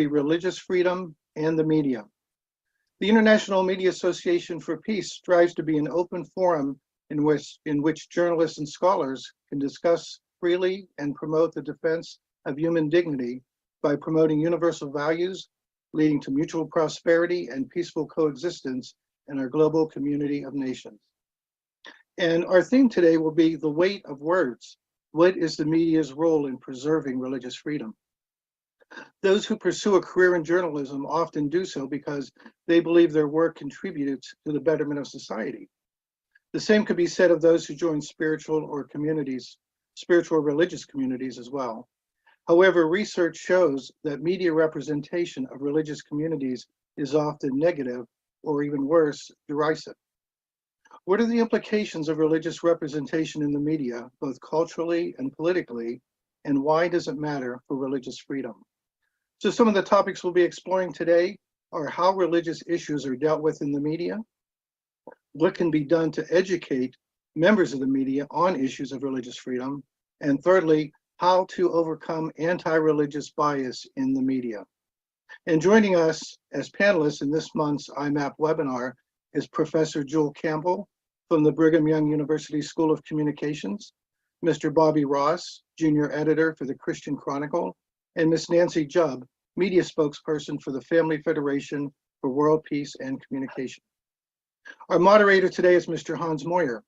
religious freedom and the media. The International Media Association for Peace strives to be an open forum in which journalists and scholars can discuss freely and promote the defense of human dignity by promoting universal values, leading to mutual prosperity and peaceful coexistence in our global community of nations. And our theme today will be the weight of words. What is the media's role in preserving religious freedom? Those who pursue a career in journalism often do so because they believe their work contributes to the betterment of society. The same could be said of those who join spiritual or religious communities as well. However, research shows that media representation of religious communities is often negative, or even worse, derisive. What are the implications of religious representation in the media, both culturally and politically, and why does it matter for religious freedom? So some of the topics we'll be exploring today are how religious issues are dealt with in the media, what can be done to educate members of the media on issues of religious freedom, and thirdly, how to overcome anti-religious bias in the media. And joining us as panelists in this month's IMAP webinar is Professor Joel Campbell from the Brigham Young University School of Communications, Mr. Bobby Ross, Junior Editor for the Christian Chronicle, and Ms. Nancy Jubb, Media Spokesperson for the Family Federation for World Peace and Communication. Our moderator today is Mr. Hans Moyer.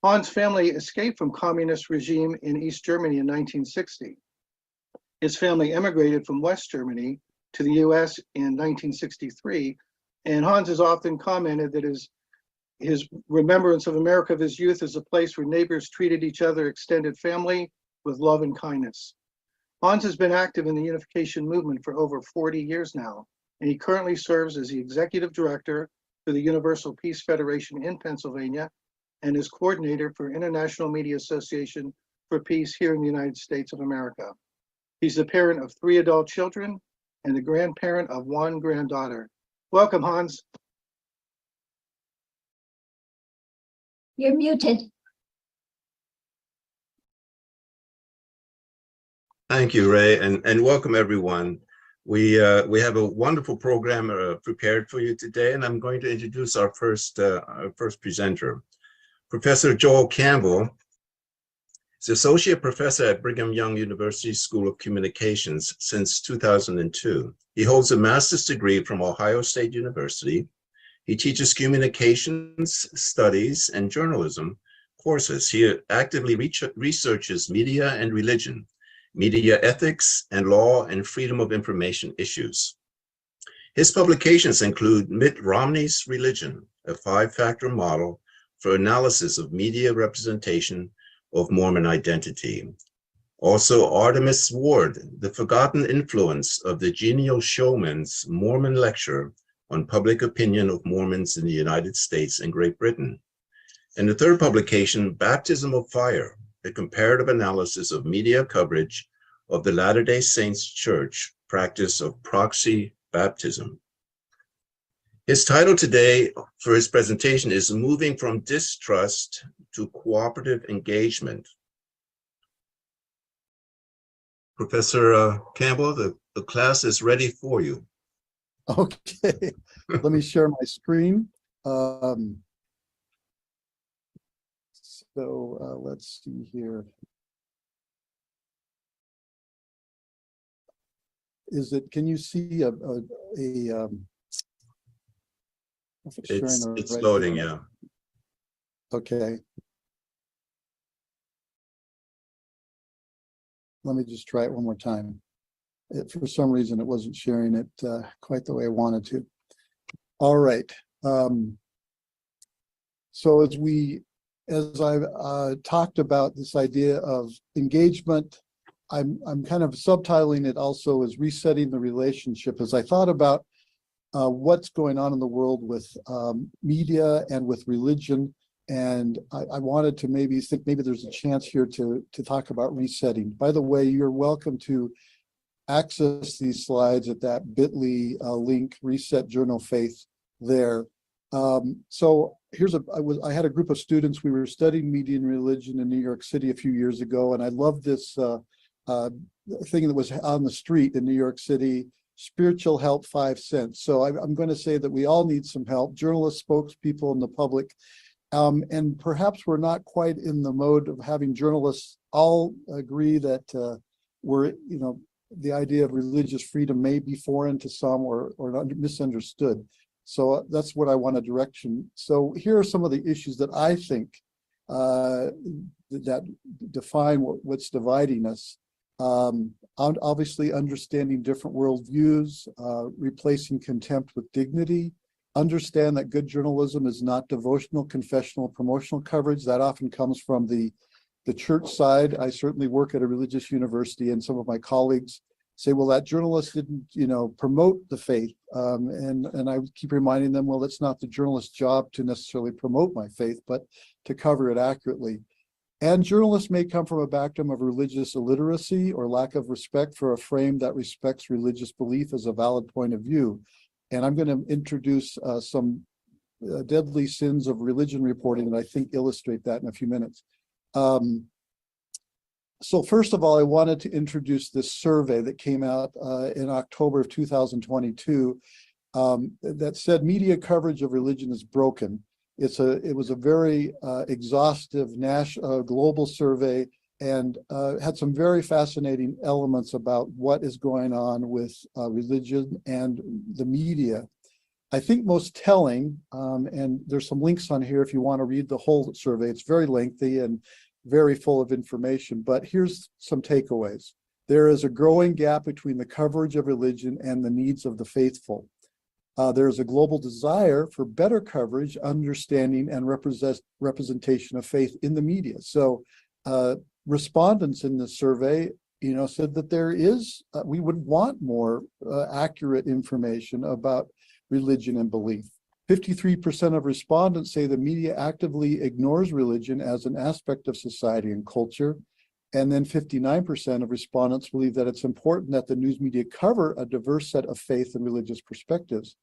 Hans' family escaped from communist regime in East Germany in 1960. His family emigrated from West Germany to the US in 1963, and Hans has often commented that his remembrance of America of his youth is a place where neighbors treated each other, extended family, with love and kindness. Hans has been active in the unification movement for over 40 years now, and he currently serves as the executive director for the Universal Peace Federation in Pennsylvania and is coordinator for International Media Association for Peace here in the United States of America. He's the parent of 3 adult children and the grandparent of 1 granddaughter. Welcome, Hans. You're muted. Thank you, Ray, and welcome everyone. We have a wonderful program prepared for you today, and I'm going to introduce our first presenter. Professor Joel Campbell is Associate Professor at Brigham Young University School of Communications since 2002. He holds a master's degree from Ohio State University. He teaches communications studies and journalism courses. He actively researches media and religion, media ethics, and law and freedom of information issues. His publications include Mitt Romney's Religion, a 5-factor model for analysis of media representation of Mormon identity. Also, Artemis Ward, The Forgotten Influence of the Genial Showman's Mormon Lecture on Public Opinion of Mormons in the United States and Great Britain. And the third publication, Baptism of Fire, a comparative analysis of media coverage of the Latter-day Saints Church practice of proxy baptism. His title today for his presentation is Moving from Distrust to Cooperative Engagement. Professor Campbell, the class is ready for you. Okay, let me share my screen. Let's see here. Can you see it's loading, yeah. Okay. Let me just try it one more time. For some reason, it wasn't sharing it quite the way I wanted to. All right. So as I've talked about this idea of engagement, I'm kind of subtitling it also as resetting the relationship. As I thought about what's going on in the world with media and with religion, and I wanted to maybe think maybe there's a chance here to talk about resetting. By the way, you're welcome to access these slides at that bit.ly link, Reset Journal Faith there. So I had a group of students. We were studying media and religion in New York City a few years ago, and I loved this thing that was on the street in New York City spiritual help 5 cents. So I'm going to say that we all need some help, journalists, spokespeople, and the public. And perhaps we're not quite in the mode of having journalists all agree that the idea of religious freedom may be foreign to some or misunderstood. So that's what I want to direction. So here are some of the issues that I think that define what's dividing us. Obviously, understanding different worldviews, replacing contempt with dignity, understand that good journalism is not devotional, confessional, promotional coverage. That often comes from the church side. I certainly work at a religious university, and some of my colleagues say, well, that journalist didn't, promote the faith. And I keep reminding them, well, it's not the journalist's job to necessarily promote my faith, but to cover it accurately. And journalists may come from a background of religious illiteracy or lack of respect for a frame that respects religious belief as a valid point of view. And I'm going to introduce some deadly sins of religion reporting, and I think illustrate that in a few minutes. So first of all, I wanted to introduce this survey that came out in October of 2022 that said media coverage of religion is broken. It was a very exhaustive national global survey, and had some very fascinating elements about what is going on with religion and the media. I think most telling, and there's some links on here if you want to read the whole survey. It's very lengthy and very full of information, but here's some takeaways. There is a growing gap between the coverage of religion and the needs of the faithful. There is a global desire for better coverage, understanding, and representation of faith in the media. So respondents in this survey, said that there is, we would want more accurate information about religion and belief. 53% of respondents say the media actively ignores religion as an aspect of society and culture. And then 59% of respondents believe that it's important that the news media cover a diverse set of faith and religious perspectives.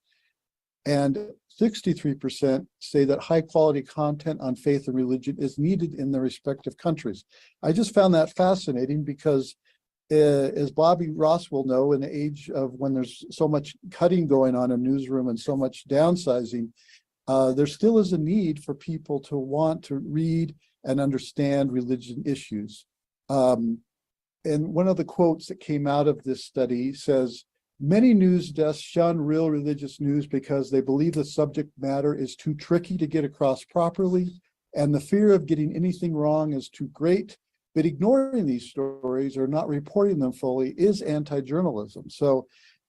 And 63% say that high quality content on faith and religion is needed in their respective countries. I just found that fascinating because as Bobby Ross will know, in the age of when there's so much cutting going on in a newsroom and so much downsizing, there still is a need for people to want to read and understand religion issues. And one of the quotes that came out of this study says, many news desks shun real religious news because they believe the subject matter is too tricky to get across properly, and the fear of getting anything wrong is too great. But ignoring these stories or not reporting them fully is anti-journalism. So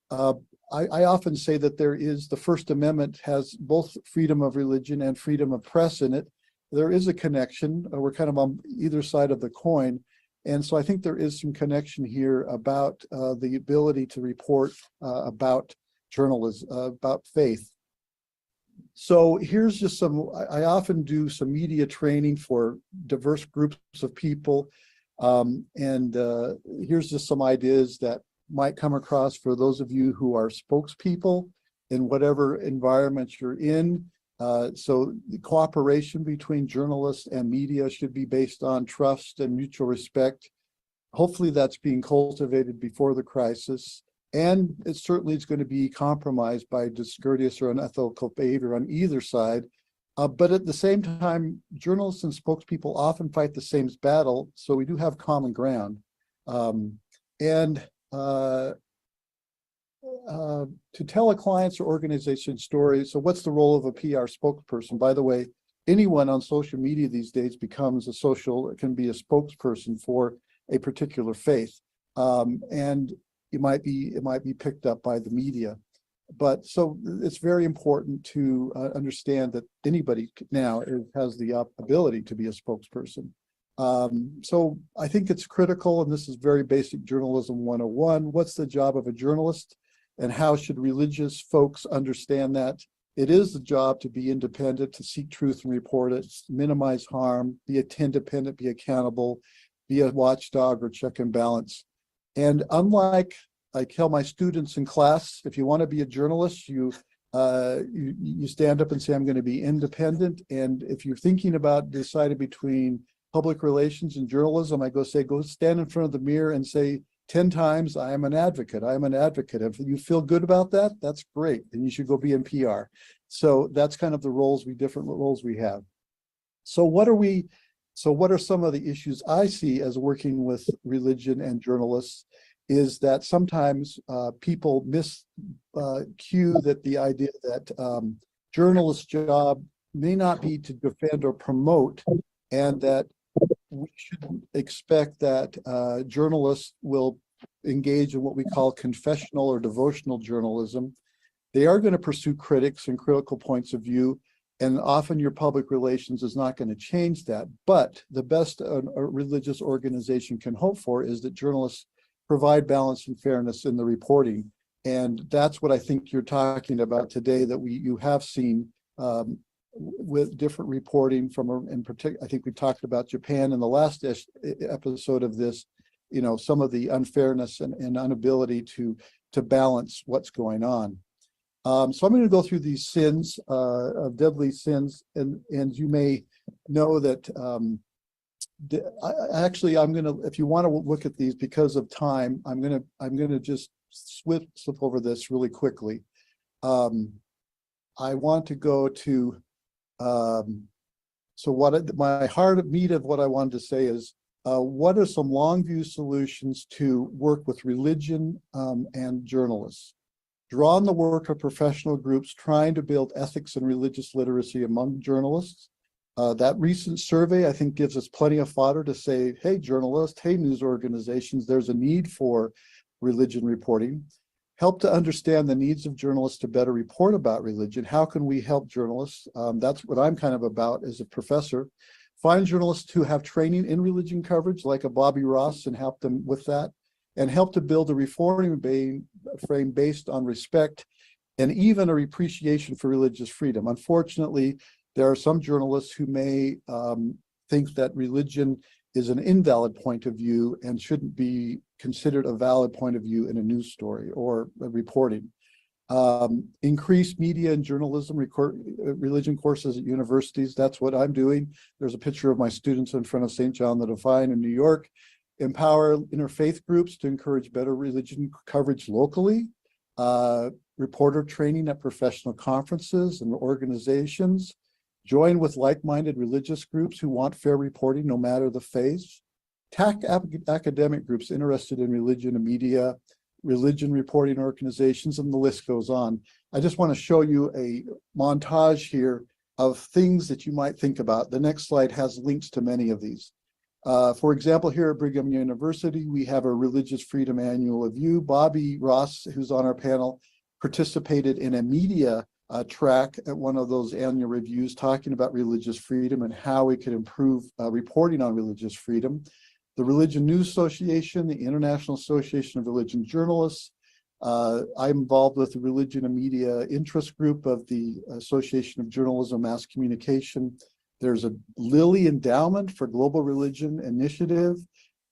I often say that the First Amendment has both freedom of religion and freedom of press in it. There is a connection. We're kind of on either side of the coin. And so I think there is some connection here about the ability to report about journalism, about faith. So here's just I often do some media training for diverse groups of people. Here's just some ideas that might come across for those of you who are spokespeople in whatever environment you're in. So the cooperation between journalists and media should be based on trust and mutual respect. Hopefully that's being cultivated before the crisis. And it certainly is going to be compromised by discourteous or unethical behavior on either side. But at the same time, journalists and spokespeople often fight the same battle, so we do have common ground. To tell a client's or organization story, so what's the role of a PR spokesperson? By the way, anyone on social media these days can be a spokesperson for a particular faith. And it might be picked up by the media. But so it's very important to understand that anybody now has the ability to be a spokesperson. So I think it's critical, and this is very basic journalism 101. What's the job of a journalist, and how should religious folks understand that? It is the job to be independent, to seek truth and report it, minimize harm, be independent, be accountable, be a watchdog or check and balance. And unlike I tell my students in class, if you want to be a journalist, you stand up and say, I'm going to be independent. And if you're thinking about deciding between public relations and journalism, I go stand in front of the mirror and say, 10 times, I am an advocate. I am an advocate. If you feel good about that, that's great. Then you should go be in PR. So that's kind of the different roles we have. So what are some of the issues I see as working with religion and journalists is that sometimes people cue that the idea that journalist's job may not be to defend or promote, and that we shouldn't expect that journalists will engage in what we call confessional or devotional journalism. They are going to pursue critics and critical points of view, and often your public relations is not going to change that. But the best a religious organization can hope for is that journalists provide balance and fairness in the reporting. And that's what I think you're talking about today, that you have seen with different reporting from, in particular, I think we talked about Japan in the last episode of this, some of the unfairness and inability to balance what's going on. So I'm going to go through these sins of deadly sins, and you may know that I'm going to, if you want to look at these because of time, I'm going to just slip over this really quickly. I want to go to so my meat of what I wanted to say is what are some long view solutions to work with religion and journalists? Draw on the work of professional groups trying to build ethics and religious literacy among journalists. That recent survey, I think, gives us plenty of fodder to say, hey, journalists, hey, news organizations, there's a need for religion reporting. Help to understand the needs of journalists to better report about religion. How can we help journalists? That's what I'm kind of about as a professor. Find journalists who have training in religion coverage, like a Bobby Ross, and help them with that. And help to build a reporting frame based on respect and even a appreciation for religious freedom. Unfortunately, there are some journalists who may think that religion is an invalid point of view and shouldn't be considered a valid point of view in a news story or a reporting. Increase media and journalism religion courses at universities. That's what I'm doing. There's a picture of my students in front of St. John the Divine in New York. Empower interfaith groups to encourage better religion coverage locally. Reporter training at professional conferences and organizations. Join with like-minded religious groups who want fair reporting no matter the faith. Tack academic groups interested in religion and media, religion reporting organizations, and the list goes on. I just want to show you a montage here of things that you might think about. The next slide has links to many of these. For example, here at Brigham University, we have a Religious Freedom Annual Review. Bobby Ross, who's on our panel, participated in a media track at one of those annual reviews talking about religious freedom and how we could improve reporting on religious freedom. The Religion News Association, the International Association of Religion Journalists. I'm involved with the Religion and Media Interest Group of the Association of Journalism Mass Communication. There's a Lilly Endowment for Global Religion Initiative.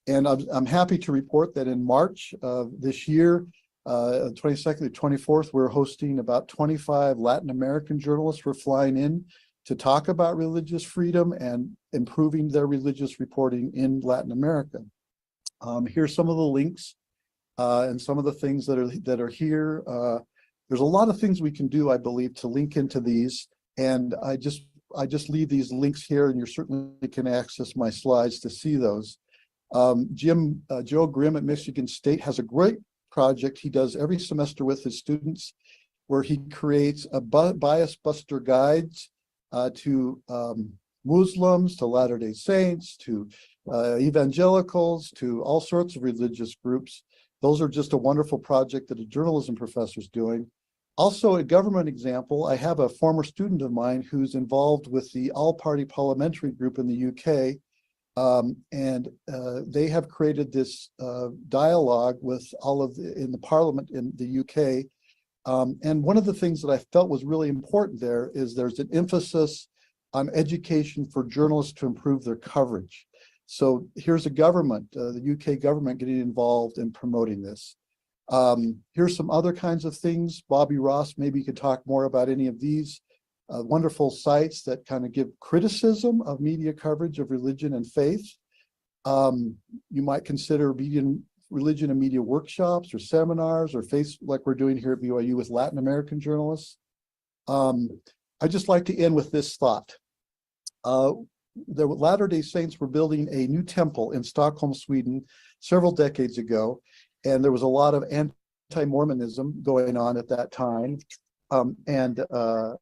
And I'm happy to report that in March of this year, 22nd to 24th, we're hosting about 25 Latin American journalists. We're flying in to talk about religious freedom and improving their religious reporting in Latin America. Here's some of the links and some of the things that are here. There's a lot of things we can do, I believe, to link into these. And I just leave these links here, and you certainly can access my slides to see those. Joe Grimm at Michigan State has a great project he does every semester with his students, where he creates a bias buster guides to Muslims, to Latter-day Saints, to evangelicals, to all sorts of religious groups. Those are just a wonderful project that a journalism professor is doing. Also, a government example, I have a former student of mine who's involved with the AllParty Parliamentary group in the UK. And they have created this dialogue with in the Parliament in the UK. And one of the things that I felt was really important there is there's an emphasis on education for journalists to improve their coverage. So here's a government, the UK government, getting involved in promoting this. Here's some other kinds of things. Bobby Ross, maybe you could talk more about any of these wonderful sites that kind of give criticism of media coverage of religion and faith. You might consider religion and media workshops or seminars or like we're doing here at BYU with Latin American journalists. I'd just like to end with this thought. The Latter-day Saints were building a new temple in Stockholm, Sweden, several decades ago, and there was a lot of anti-Mormonism going on at that time. Krista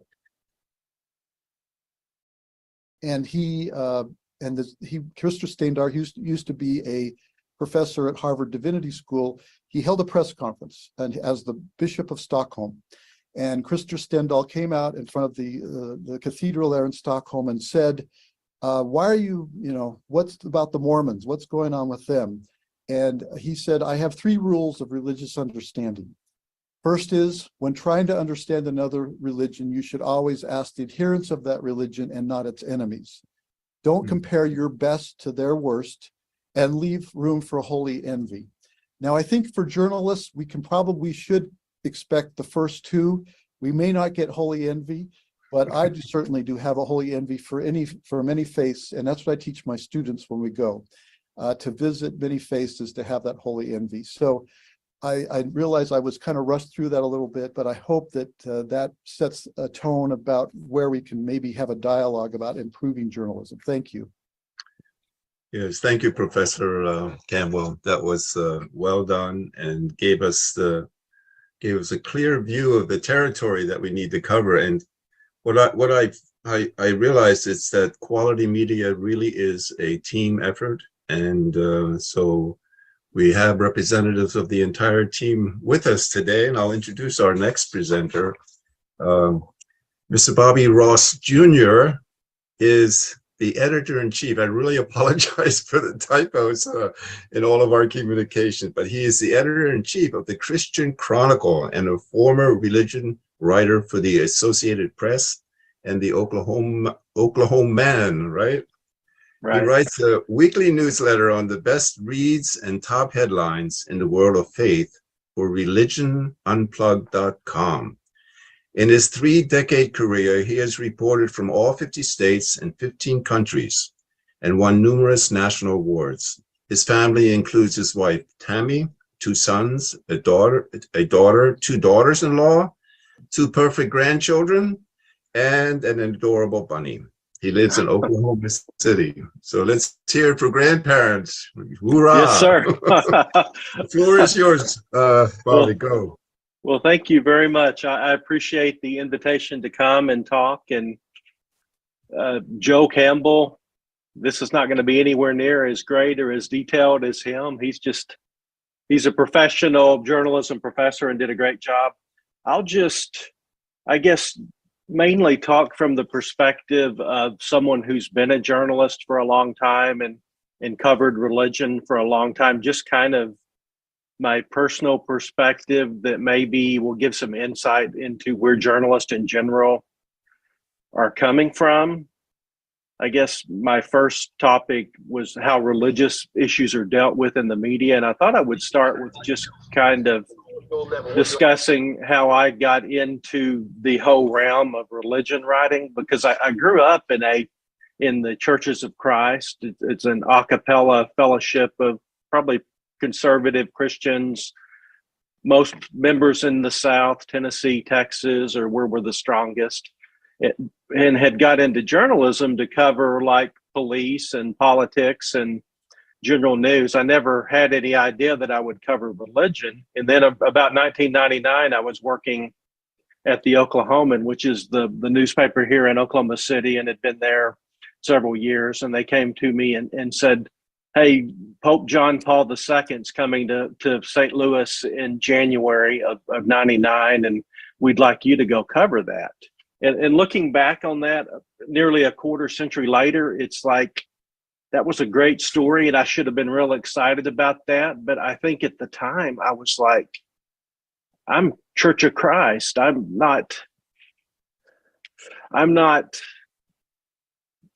Steindar used to be a professor at Harvard Divinity School. He held a press conference and as the Bishop of Stockholm. And Krista Stendahl came out in front of the cathedral there in Stockholm and said, why are you, what's about the Mormons? What's going on with them? And he said, I have 3 rules of religious understanding. First is, when trying to understand another religion, you should always ask the adherents of that religion and not its enemies. Don't compare your best to their worst and leave room for holy envy. Now, I think for journalists, we should expect the first 2. We may not get holy envy, but I certainly do have a holy envy for many faiths, and that's what I teach my students when we go to visit many faiths, is to have that holy envy. So I realize I was kind of rushed through that a little bit, but I hope that that sets a tone about where we can maybe have a dialogue about improving journalism. Thank you. Yes, thank you, Professor Campbell. That was well done and gave us a clear view of the territory that we need to cover. And what I realized is that quality media really is a team effort, and so we have representatives of the entire team with us today, and I'll introduce our next presenter. Mr. Bobby Ross Jr. is the editor-in-chief. I really apologize for the typos in all of our communications, but he is the editor-in-chief of the Christian Chronicle and a former religion writer for the Associated Press and the Oklahoman, right? Right. He writes a weekly newsletter on the best reads and top headlines in the world of faith for religionunplugged.com. In his 3-decade career, he has reported from all 50 states and 15 countries and won numerous national awards. His family includes his wife, Tammy, 2 sons, a daughter, 2 daughters-in-law, 2 perfect grandchildren, and an adorable bunny. He lives in Oklahoma City. So let's hear it for grandparents. Hoorah! Yes, sir. The floor is yours, Bobby, go. Well, thank you very much. I appreciate the invitation to come and talk. And Joe Campbell, this is not going to be anywhere near as great or as detailed as him. He's a professional journalism professor and did a great job. I'll just, I guess, mainly talk from the perspective of someone who's been a journalist for a long time and covered religion for a long time, just kind of my personal perspective that maybe will give some insight into where journalists in general are coming from. I guess my first topic was how religious issues are dealt with in the media, and I thought I would start with just kind of discussing how I got into the whole realm of religion writing, because I grew up in the Churches of Christ. It's an a cappella fellowship of probably conservative Christians. Most members in the South, Tennessee, Texas, or where we're the strongest, and had got into journalism to cover like police and politics and general news. I never had any idea that I would cover religion. And then about 1999, I was working at the Oklahoman, which is the newspaper here in Oklahoma City, and had been there several years. And they came to me and said, hey, Pope John Paul II is coming to St. Louis in January of 99, and we'd like you to go cover that. And looking back on that, nearly a quarter century later, it's like, that was a great story, and I should have been real excited about that. But I think at the time I was like, I'm Church of Christ. I'm not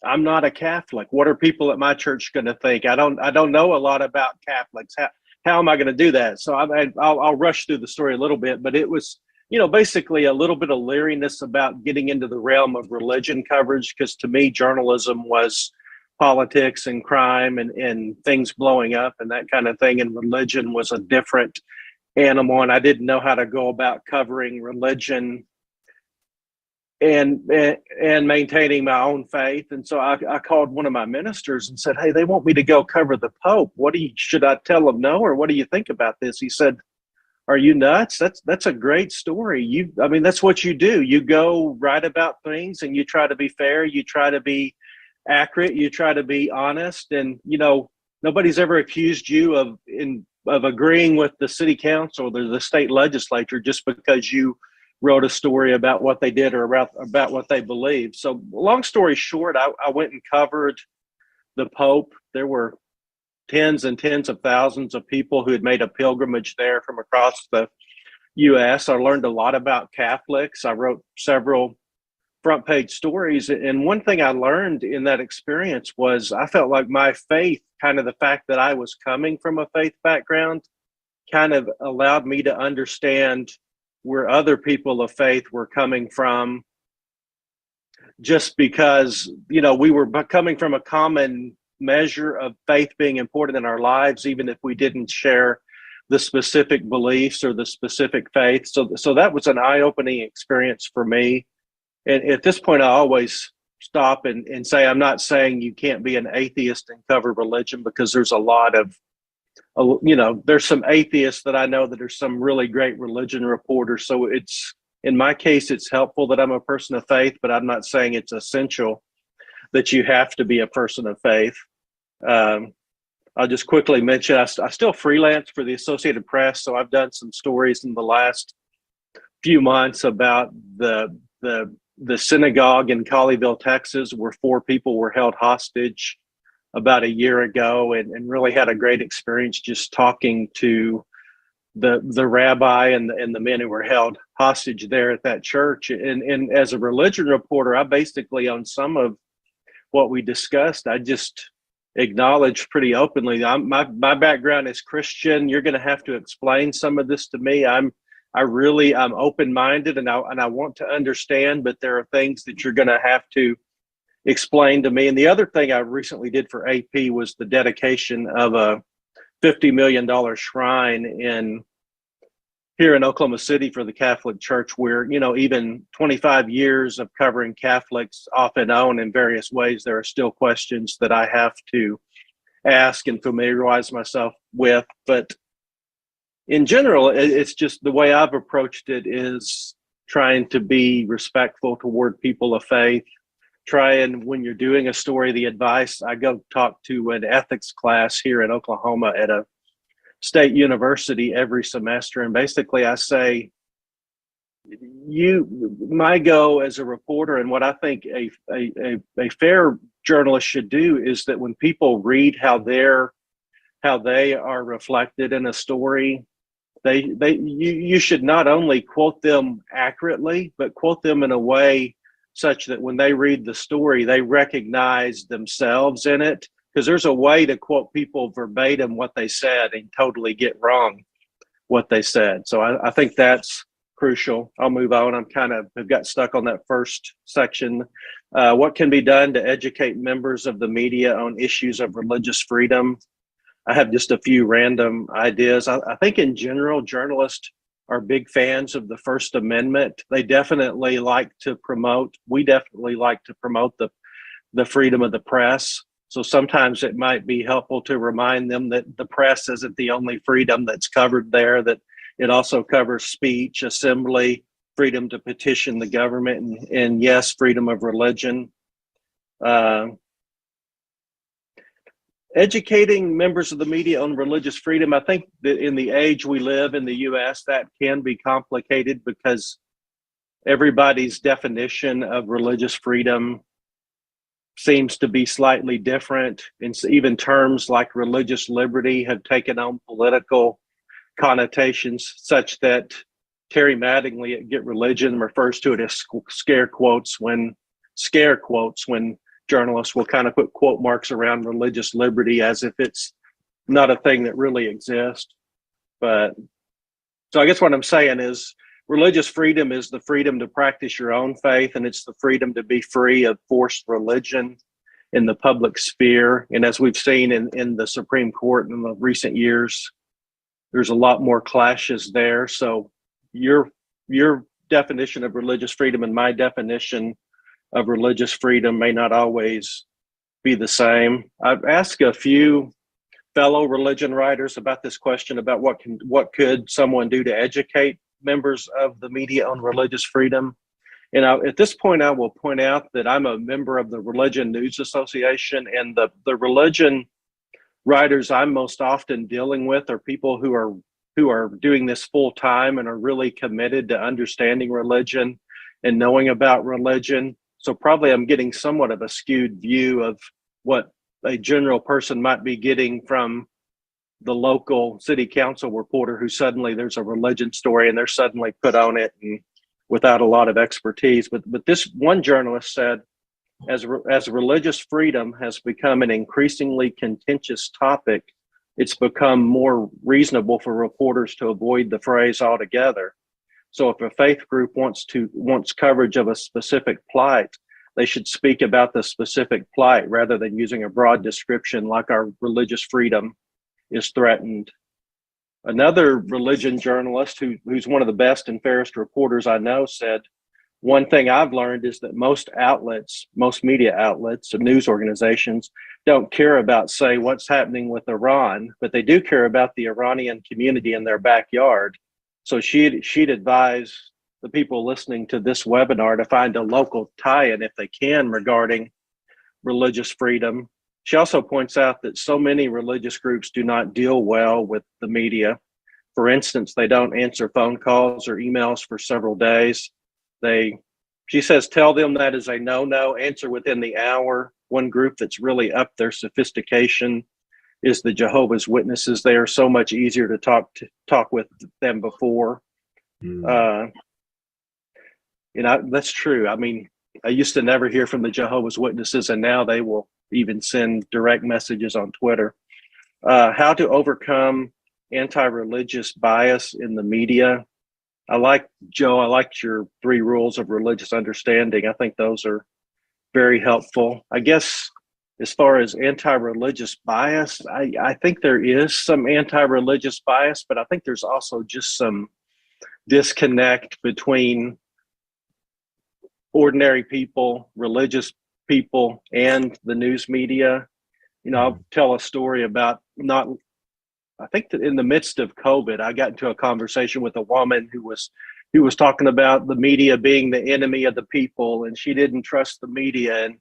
a Catholic. What are people at my church going to think? I don't know a lot about Catholics. How am I going to do that? So I'll rush through the story a little bit, but it was, basically a little bit of leeriness about getting into the realm of religion coverage, because to me, journalism was politics and crime and things blowing up and that kind of thing. And religion was a different animal, and I didn't know how to go about covering religion and maintaining my own faith. And so I called one of my ministers and said, "Hey, they want me to go cover the Pope. Should I tell them no, or what do you think about this?" He said, "Are you nuts? That's a great story. That's what you do. You go write about things and you try to be fair. You try to be accurate. You try to be honest. And, nobody's ever accused you of agreeing with the city council or the state legislature just because you wrote a story about what they did or about what they believed." So long story short, I went and covered the Pope. There were tens and tens of thousands of people who had made a pilgrimage there from across the U.S. I learned a lot about Catholics. I wrote several front page stories. And one thing I learned in that experience was I felt like my faith, kind of the fact that I was coming from a faith background, kind of allowed me to understand where other people of faith were coming from, just because, we were coming from a common measure of faith being important in our lives, even if we didn't share the specific beliefs or the specific faith. So that was an eye-opening experience for me. And at this point, I always stop and say, I'm not saying you can't be an atheist and cover religion, because there's a lot of, there's some atheists that I know that are some really great religion reporters. So in my case, it's helpful that I'm a person of faith, but I'm not saying it's essential that you have to be a person of faith. I'll just quickly mention, I still freelance for the Associated Press. So I've done some stories in the last few months about the synagogue in Colleyville, Texas, where 4 people were held hostage about a year ago, and really had a great experience just talking to the rabbi and the men who were held hostage there at that church. And as a religion reporter, I basically, on some of what we discussed, I just acknowledged pretty openly, my background is Christian. You're going to have to explain some of this to me. I'm open-minded and I want to understand, but there are things that you're going to have to explain to me. And the other thing I recently did for AP was the dedication of a $50 million shrine here in Oklahoma City for the Catholic Church, where, even 25 years of covering Catholics off and on in various ways, there are still questions that I have to ask and familiarize myself with. But in general, it's just the way I've approached it is trying to be respectful toward people of faith. When you're doing a story, the advice, I go talk to an ethics class here in Oklahoma at a state university every semester. And basically I say, my go as a reporter, and what I think a fair journalist should do, is that when people read how they are reflected in a story, you should not only quote them accurately, but quote them in a way such that when they read the story, they recognize themselves in it. Because there's a way to quote people verbatim what they said and totally get wrong what they said. So I think that's crucial. I'll move on. I've got stuck on that first section. What can be done to educate members of the media on issues of religious freedom? I have just a few random ideas. I think in general, journalists are big fans of the First Amendment. We definitely like to promote the freedom of the press. So sometimes it might be helpful to remind them that the press isn't the only freedom that's covered there, that it also covers speech, assembly, freedom to petition the government, and yes, freedom of religion. Educating members of the media on religious freedom. I think that in the age we live in the US, that can be complicated because everybody's definition of religious freedom seems to be slightly different. And even terms like religious liberty have taken on political connotations, such that Terry Mattingly at Get Religion refers to it as scare quotes when journalists will kind of put quote marks around religious liberty as if it's not a thing that really exists. But so I guess what I'm saying is religious freedom is the freedom to practice your own faith, and it's the freedom to be free of forced religion. in the public sphere. And as we've seen in the Supreme Court in the recent years, there's a lot more clashes there. So your definition of religious freedom and my definition of religious freedom may not always be the same. I've asked a few fellow religion writers about this question about what could someone do to educate members of the media on religious freedom. And at this point, I will point out that I'm a member of the Religion News Association, and the religion writers I'm most often dealing with are people who are doing this full time and are really committed to understanding religion and knowing about religion. So probably I'm getting somewhat of a skewed view of what a general person might be getting from the local city council reporter who suddenly there's a religion story and they're suddenly put on it and without a lot of expertise. But this one journalist said, as religious freedom has become an increasingly contentious topic, it's become more reasonable for reporters to avoid the phrase altogether. So if a faith group wants coverage of a specific plight, they should speak about the specific plight rather than using a broad description like our religious freedom is threatened. Another religion journalist who's one of the best and fairest reporters I know said, one thing I've learned is that most media outlets and news organizations don't care about, say, what's happening with Iran, but they do care about the Iranian community in their backyard. So she'd advise the people listening to this webinar to find a local tie-in if they can regarding religious freedom. She also points out that so many religious groups do not deal well with the media. For instance, they don't answer phone calls or emails for several days. She says, tell them that is a no-no, answer within the hour. One group that's really up their sophistication is the Jehovah's Witnesses. They are so much easier to talk with than before. That's true. I mean, I used to never hear from the Jehovah's Witnesses, and now they will even send direct messages on Twitter. How to overcome anti-religious bias in the media. Joe, I liked your 3 rules of religious understanding. I think those are very helpful. I guess as far as anti-religious bias, I think there is some anti-religious bias, but I think there's also just some disconnect between ordinary people, religious people, and the news media. I'll tell a story about I think that in the midst of COVID, I got into a conversation with a woman who was talking about the media being the enemy of the people, and she didn't trust the media, and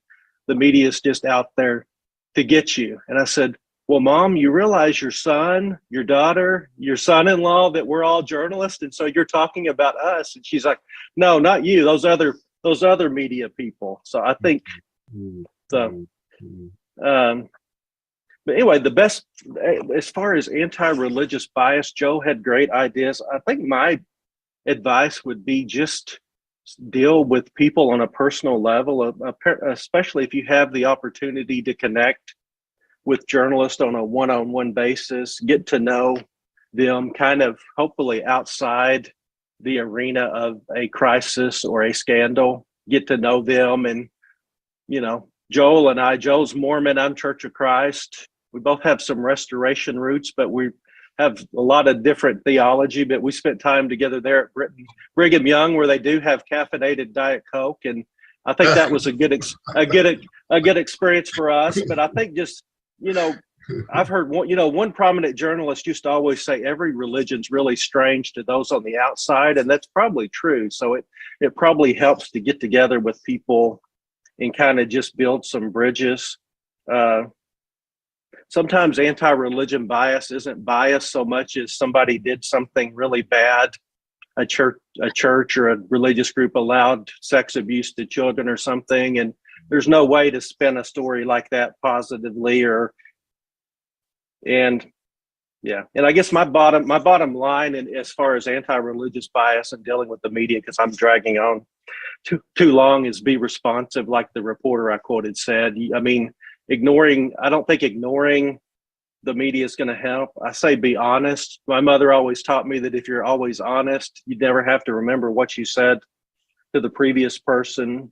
the media is just out there to get you. And I said, well, Mom, you realize your son, your daughter, your son-in-law, that we're all journalists, and so you're talking about us. And she's like, no, not you, those other media people. So I think so. But anyway, the best, as far as anti-religious bias, Joe had great ideas. I think my advice would be just deal with people on a personal level, especially if you have the opportunity to connect with journalists on a one-on-one basis, get to know them kind of hopefully outside the arena of a crisis or a scandal, get to know them. And, Joel and I, Joe's Mormon, I'm Church of Christ. We both have some restoration roots, but we have a lot of different theology. But we spent time together there at Brigham Young, where they do have caffeinated Diet Coke, and I think that was a good experience for us. But I think just I've heard one prominent journalist used to always say every religion's really strange to those on the outside, and that's probably true. So it probably helps to get together with people and kind of just build some bridges. Sometimes anti-religion bias isn't bias so much as somebody did something really bad. A church or a religious group allowed sex abuse to children or something, and there's no way to spin a story like that positively. And I guess my bottom line, and as far as anti-religious bias and dealing with the media, because I'm dragging on too long, is be responsive, like the reporter I quoted said. I mean, I don't think ignoring the media is going to help. I say be honest. My mother always taught me that if you're always honest, you never have to remember what you said to the previous person.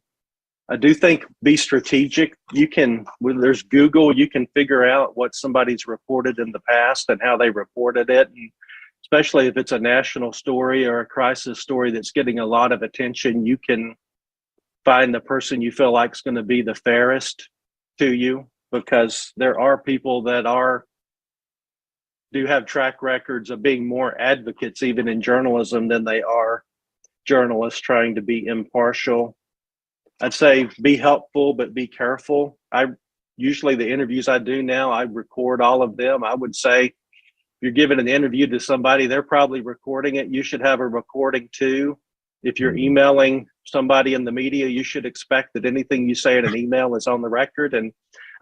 I do think be strategic. You can, when there's Google, you can figure out what somebody's reported in the past and how they reported it. And especially if it's a national story or a crisis story that's getting a lot of attention, you can find the person you feel like is going to be the fairest to you, because there are people that do have track records of being more advocates even in journalism than they are journalists trying to be impartial. I'd say be helpful, but be careful. Usually the interviews I do now, I record all of them. I would say if you're giving an interview to somebody, they're probably recording it. You should have a recording too. If you're emailing somebody in the media, you should expect that anything you say in an email is on the record. And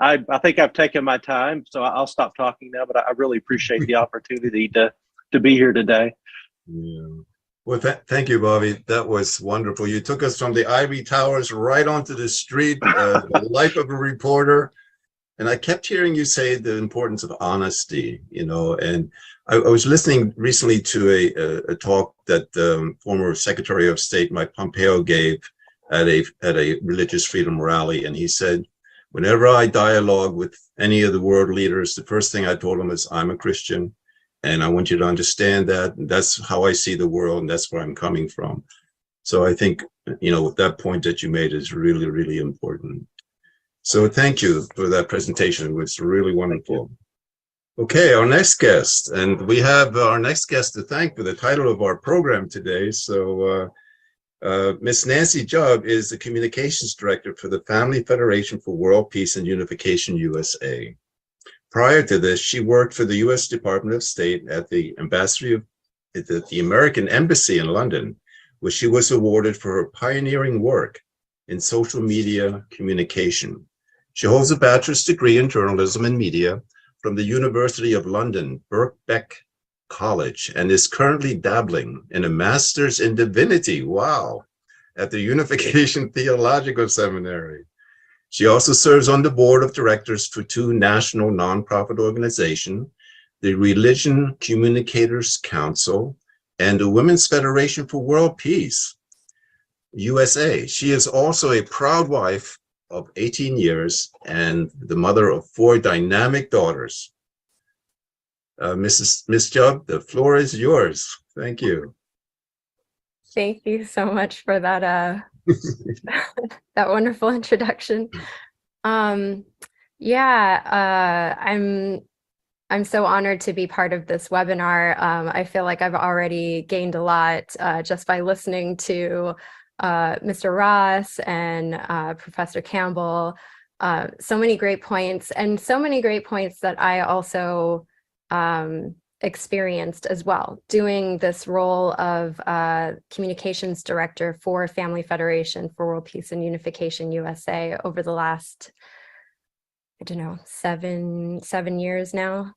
I think I've taken my time, so I'll stop talking now, but I really appreciate the opportunity to be here today. Yeah. Well, thank you, Bobby. That was wonderful. You took us from the ivory towers right onto the street, the life of a reporter. And I kept hearing you say the importance of honesty, and I was listening recently to a talk that former Secretary of State Mike Pompeo gave at a religious freedom rally. And he said, whenever I dialogue with any of the world leaders, the first thing I told them is, I'm a Christian. And I want you to understand that. That's how I see the world, and that's where I'm coming from. So I think, that point that you made is really, really important. So thank you for that presentation. It was really wonderful. Okay, our next guest, and we have our next guest to thank for the title of our program today. So Miss Nancy Jubb is the Communications Director for the Family Federation for World Peace and Unification USA. Prior to this, she worked for the U.S. Department of State at the the American Embassy in London, where she was awarded for her pioneering work in social media communication. She holds a bachelor's degree in journalism and media from the University of London, Birkbeck College, and is currently dabbling in a master's in divinity, wow, at the Unification Theological Seminary. She also serves on the board of directors for two national nonprofit organizations, the Religion Communicators Council and the Women's Federation for World Peace, USA. She is also a proud wife of 18 years and the mother of 4 dynamic daughters. Miss Jubb, the floor is yours. Thank you. Thank you so much for that that wonderful introduction. I'm so honored to be part of this webinar. I feel like I've already gained a lot just by listening to Mr. Ross and Professor Campbell. So many great points, and so many great points that I also experienced as well, doing this role of communications director for Family Federation for World Peace and Unification USA over the last, 7 years now.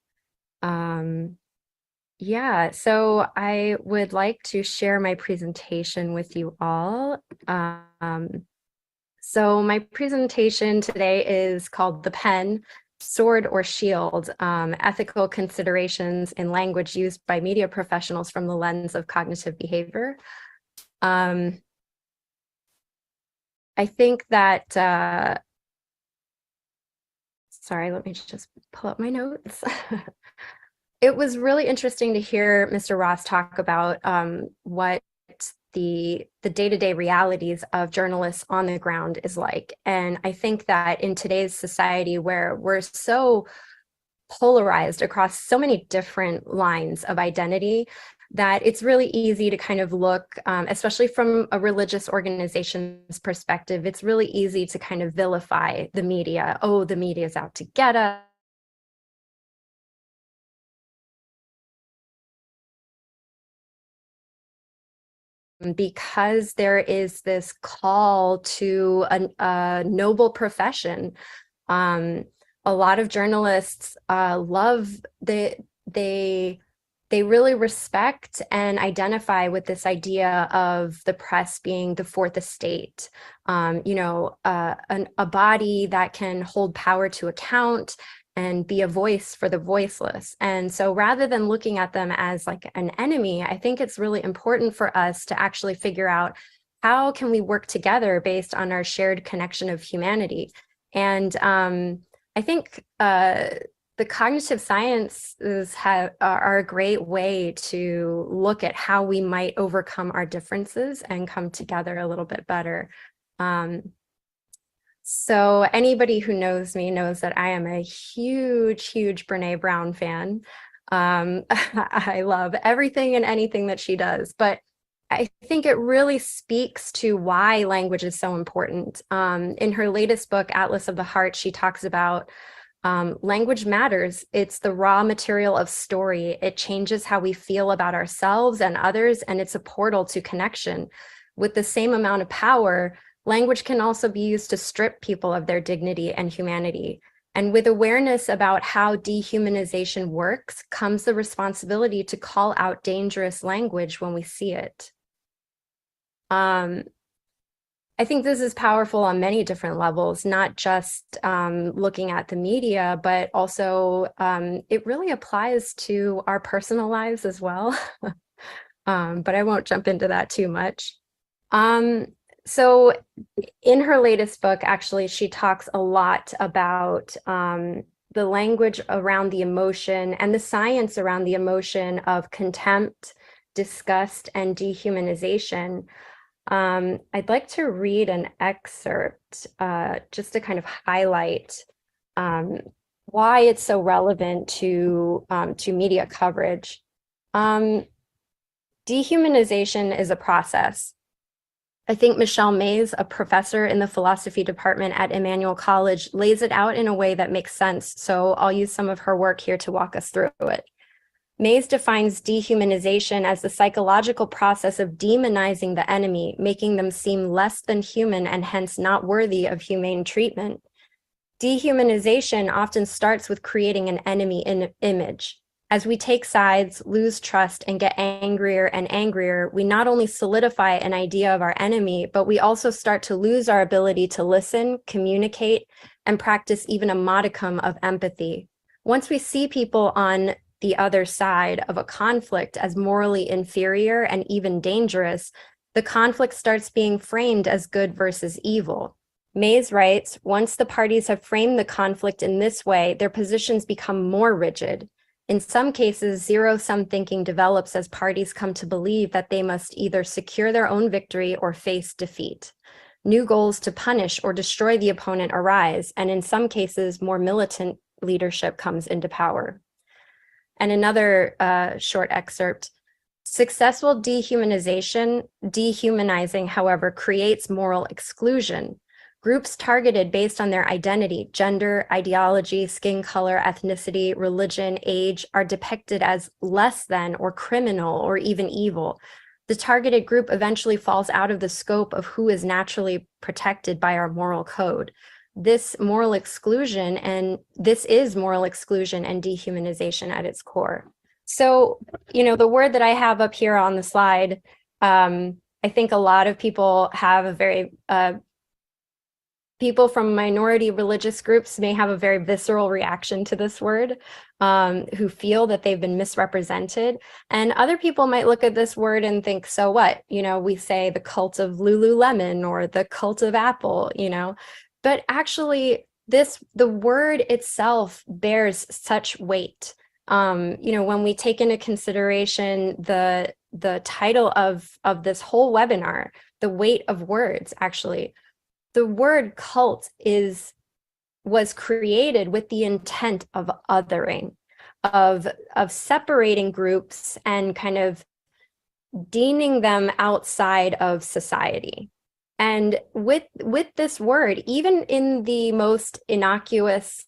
So I would like to share my presentation with you all. So my presentation today is called The Pen, Sword or Shield, Ethical Considerations in Language Used by Media Professionals from the Lens of Cognitive Behavior. I think that, sorry, let me just pull up my notes. It was really interesting to hear Mr. Ross talk about what the day-to-day realities of journalists on the ground is like. And I think that in today's society, where we're so polarized across so many different lines of identity, that it's really easy to kind of look, especially from a religious organization's perspective, it's really easy to kind of vilify the media. Oh, the media is out to get us. Because there is this call to a noble profession. A lot of journalists they really respect and identify with this idea of the press being the fourth estate, a body that can hold power to account and be a voice for the voiceless. And so rather than looking at them as like an enemy, I think it's really important for us to actually figure out how can we work together based on our shared connection of humanity? And I think the cognitive sciences are a great way to look at how we might overcome our differences and come together a little bit better. So anybody who knows me knows that I am a huge, huge Brene Brown fan. I love everything and anything that she does, but I think it really speaks to why language is so important. In her latest book, Atlas of the Heart, she talks about language matters. It's the raw material of story. It changes how we feel about ourselves and others, and it's a portal to connection. With the same amount of power, language can also be used to strip people of their dignity and humanity. And with awareness about how dehumanization works comes the responsibility to call out dangerous language when we see it. I think this is powerful on many different levels, not just looking at the media, but also it really applies to our personal lives as well. But I won't jump into that too much. So in her latest book, actually, she talks a lot about the language around the emotion and the science around the emotion of contempt, disgust, and dehumanization. I'd like to read an excerpt just to kind of highlight why it's so relevant to media coverage. Dehumanization is a process. I think Michelle Mays, a professor in the philosophy department at Emmanuel College, lays it out in a way that makes sense. So I'll use some of her work here to walk us through it. Mays defines dehumanization as the psychological process of demonizing the enemy, making them seem less than human and hence not worthy of humane treatment. Dehumanization often starts with creating an enemy image. As we take sides, lose trust, and get angrier and angrier, we not only solidify an idea of our enemy, but we also start to lose our ability to listen, communicate, and practice even a modicum of empathy. Once we see people on the other side of a conflict as morally inferior and even dangerous, the conflict starts being framed as good versus evil. Mays writes, once the parties have framed the conflict in this way, their positions become more rigid. In some cases, zero-sum thinking develops as parties come to believe that they must either secure their own victory or face defeat. New goals to punish or destroy the opponent arise, and in some cases, more militant leadership comes into power. And another short excerpt. Successful dehumanizing, however, creates moral exclusion. Groups targeted based on their identity, gender, ideology, skin color, ethnicity, religion, age are depicted as less than or criminal or even evil. The targeted group eventually falls out of the scope of who is naturally protected by our moral code. This is moral exclusion and dehumanization at its core. So, the word that I have up here on the slide, I think a lot of people have a very people from minority religious groups may have a very visceral reaction to this word, who feel that they've been misrepresented. And other people might look at this word and think, so what? We say the cult of Lululemon or the cult of Apple, but actually the word itself bears such weight. When we take into consideration the title of this whole webinar, the weight of words, actually, the word cult was created with the intent of othering, of separating groups and kind of deeming them outside of society. And with this word, even in the most innocuous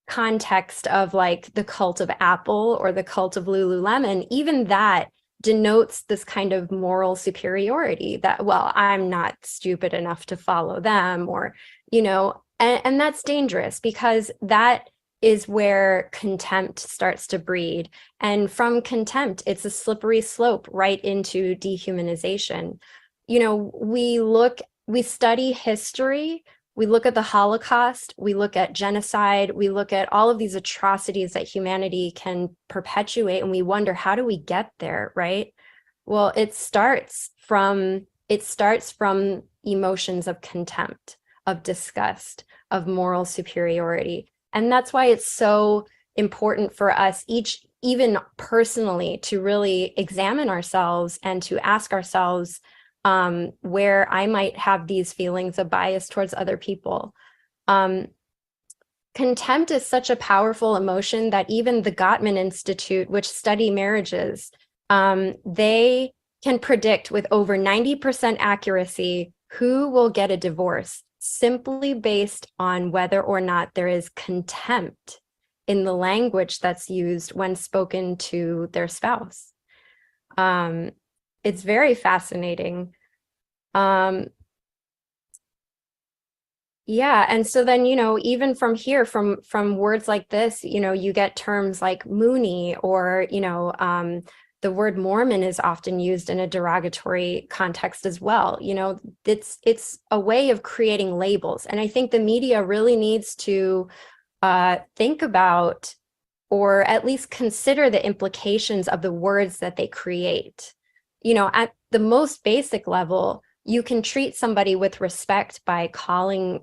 context of like the cult of Apple or the cult of Lululemon, even that denotes this kind of moral superiority that, well, I'm not stupid enough to follow them, or, and that's dangerous because that is where contempt starts to breed. And from contempt, it's a slippery slope right into dehumanization. We study history, we look at the Holocaust, we look at genocide, we look at all of these atrocities that humanity can perpetuate, and we wonder, how do we get there, right? Well, it starts from it starts from emotions of contempt, of disgust, of moral superiority. And that's why it's so important for us each, even personally, to really examine ourselves and to ask ourselves where I might have these feelings of bias towards other people. Contempt is such a powerful emotion that even the Gottman Institute, which study marriages, they can predict with over 90% accuracy who will get a divorce simply based on whether or not there is contempt in the language that's used when spoken to their spouse. It's very fascinating. Yeah, and so then, even from here, from words like this, you get terms like Mooney, or, the word Mormon is often used in a derogatory context as well. It's a way of creating labels. And I think the media really needs to think about, or at least consider, the implications of the words that they create. At the most basic level, you can treat somebody with respect by calling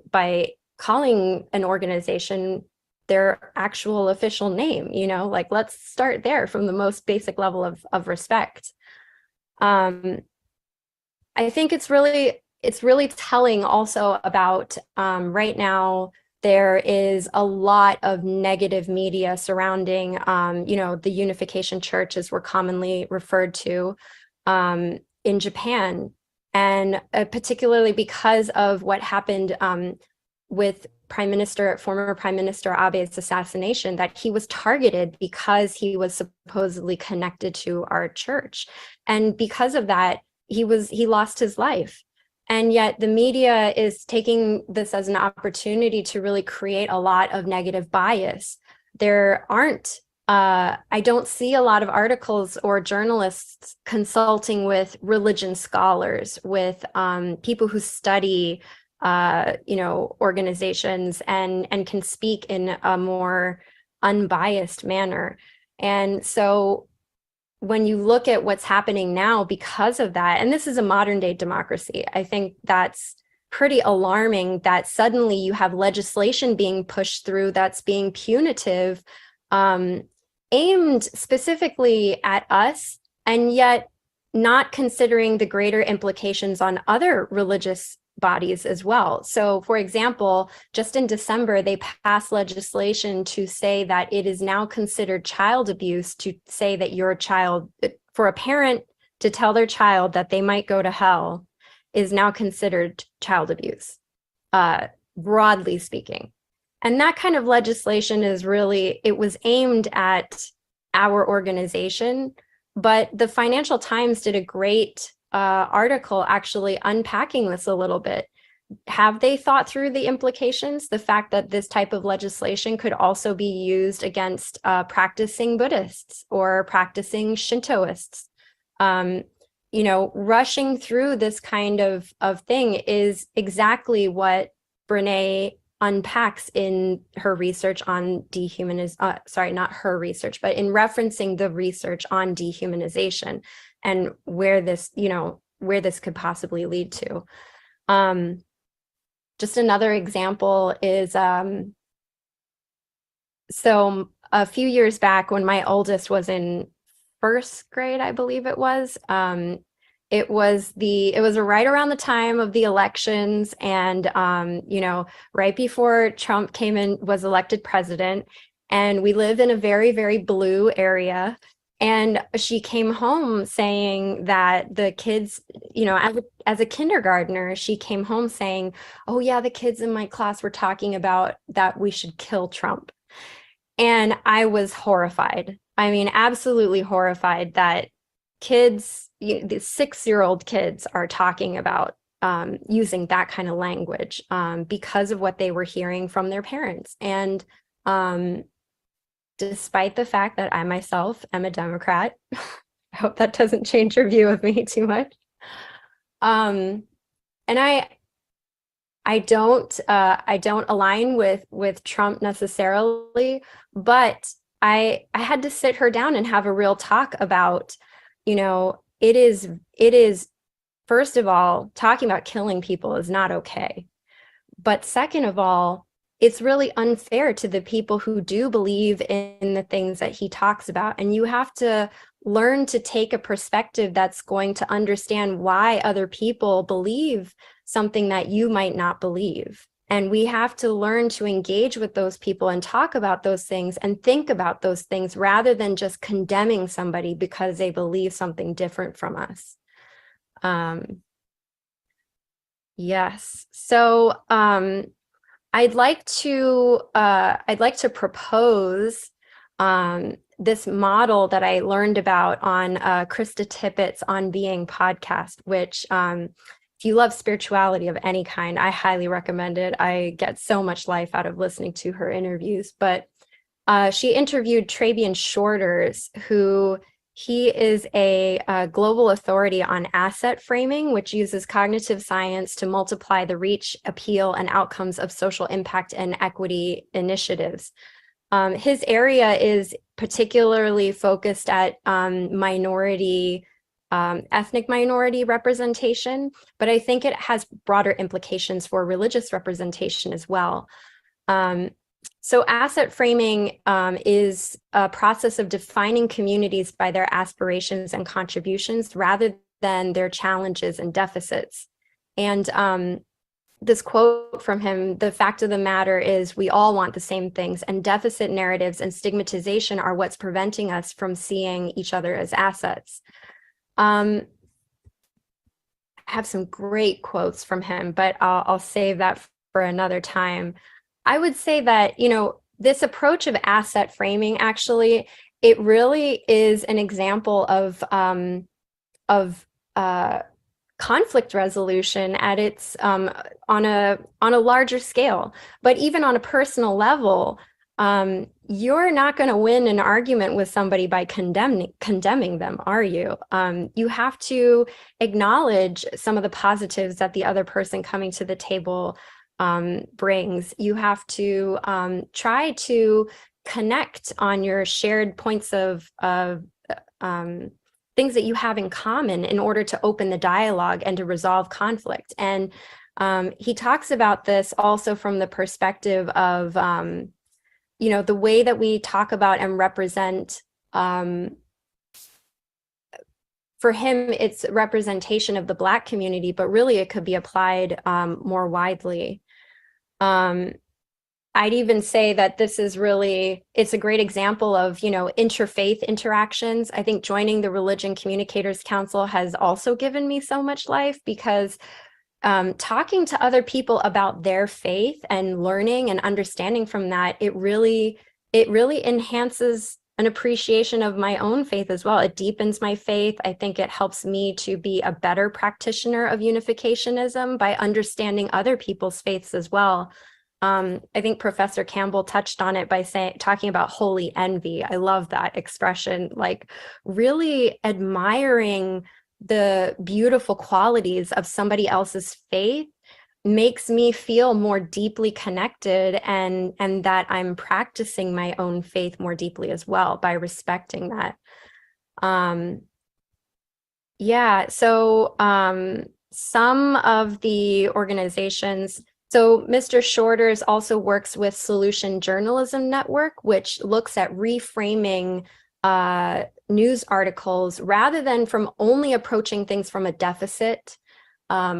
an organization their actual official name. Like, let's start there from the most basic level of respect. I think it's really telling also about right now. There is a lot of negative media surrounding, the Unification Church, as we're commonly referred to, in Japan. And particularly because of what happened with former Prime Minister Abe's assassination, that he was targeted because he was supposedly connected to our church. And because of that, he lost his life. And yet the media is taking this as an opportunity to really create a lot of negative bias. There aren't I don't see a lot of articles or journalists consulting with religion scholars, with people who study, organizations and can speak in a more unbiased manner. And so when you look at what's happening now because of that, and this is a modern day democracy, I think that's pretty alarming that suddenly you have legislation being pushed through that's being punitive, aimed specifically at us, and yet not considering the greater implications on other religious bodies as well. So, for example, just in December, they passed legislation to say that it is now considered child abuse to say that your child, for a parent to tell their child that they might go to hell, is now considered child abuse, broadly speaking. And that kind of legislation it was aimed at our organization, but the Financial Times did a great article actually unpacking this a little bit. Have they thought through the implications? The fact that this type of legislation could also be used against practicing Buddhists or practicing Shintoists. Rushing through this kind of thing is exactly what Brene unpacks in her research on not her research, but in referencing the research on dehumanization and where this could possibly lead to. Just another example is, so a few years back when my oldest was in first grade, I believe it was, it was right around the time of the elections, and right before Trump was elected president, and we live in a very, very blue area. And she came home saying that the kids, as a kindergartner, she came home saying, "Oh yeah, the kids in my class were talking about that we should kill Trump." And I was horrified. I mean, absolutely horrified that kids, the 6-year-old kids, are talking about using that kind of language because of what they were hearing from their parents. And despite the fact that I myself am a Democrat, I hope that doesn't change your view of me too much. And I don't align with Trump necessarily, but I had to sit her down and have a real talk about, it is first of all, talking about killing people is not okay. But second of all, it's really unfair to the people who do believe in the things that he talks about. And you have to learn to take a perspective that's going to understand why other people believe something that you might not believe. And we have to learn to engage with those people and talk about those things and think about those things rather than just condemning somebody because they believe something different from us. Yes. So I'd like to propose this model that I learned about on Krista Tippett's On Being podcast, which if you love spirituality of any kind, I highly recommend it. I get so much life out of listening to her interviews. But she interviewed Trabian Shorters, who he is a global authority on asset framing, which uses cognitive science to multiply the reach, appeal, and outcomes of social impact and equity initiatives. His area is particularly focused at ethnic minority representation, but I think it has broader implications for religious representation as well. So asset framing is a process of defining communities by their aspirations and contributions rather than their challenges and deficits. And this quote from him, the fact of the matter is we all want the same things, and deficit narratives and stigmatization are what's preventing us from seeing each other as assets. I have some great quotes from him, but I'll save that for another time. I would say that, this approach of asset framing, actually, it really is an example of conflict resolution at its on a larger scale. But even on a personal level, you're not going to win an argument with somebody by condemning them, are you? You have to acknowledge some of the positives that the other person coming to the table brings. You have to try to connect on your shared points of things that you have in common in order to open the dialogue and to resolve conflict. And he talks about this also from the perspective of the way that we talk about and represent, for him, it's representation of the Black community, but really it could be applied more widely. I'd even say that this is it's a great example of, interfaith interactions. I think joining the Religion Communicators Council has also given me so much life because talking to other people about their faith and learning and understanding from that, it really enhances an appreciation of my own faith as well. It deepens my faith. I think it helps me to be a better practitioner of unificationism by understanding other people's faiths as well. I think Professor Campbell touched on it by talking about holy envy. I love that expression, like really admiring the beautiful qualities of somebody else's faith makes me feel more deeply connected and that I'm practicing my own faith more deeply as well by respecting that. So some of the organizations, so Mr. Shorters also works with Solution Journalism Network, which looks at reframing news articles rather than from only approaching things from a deficit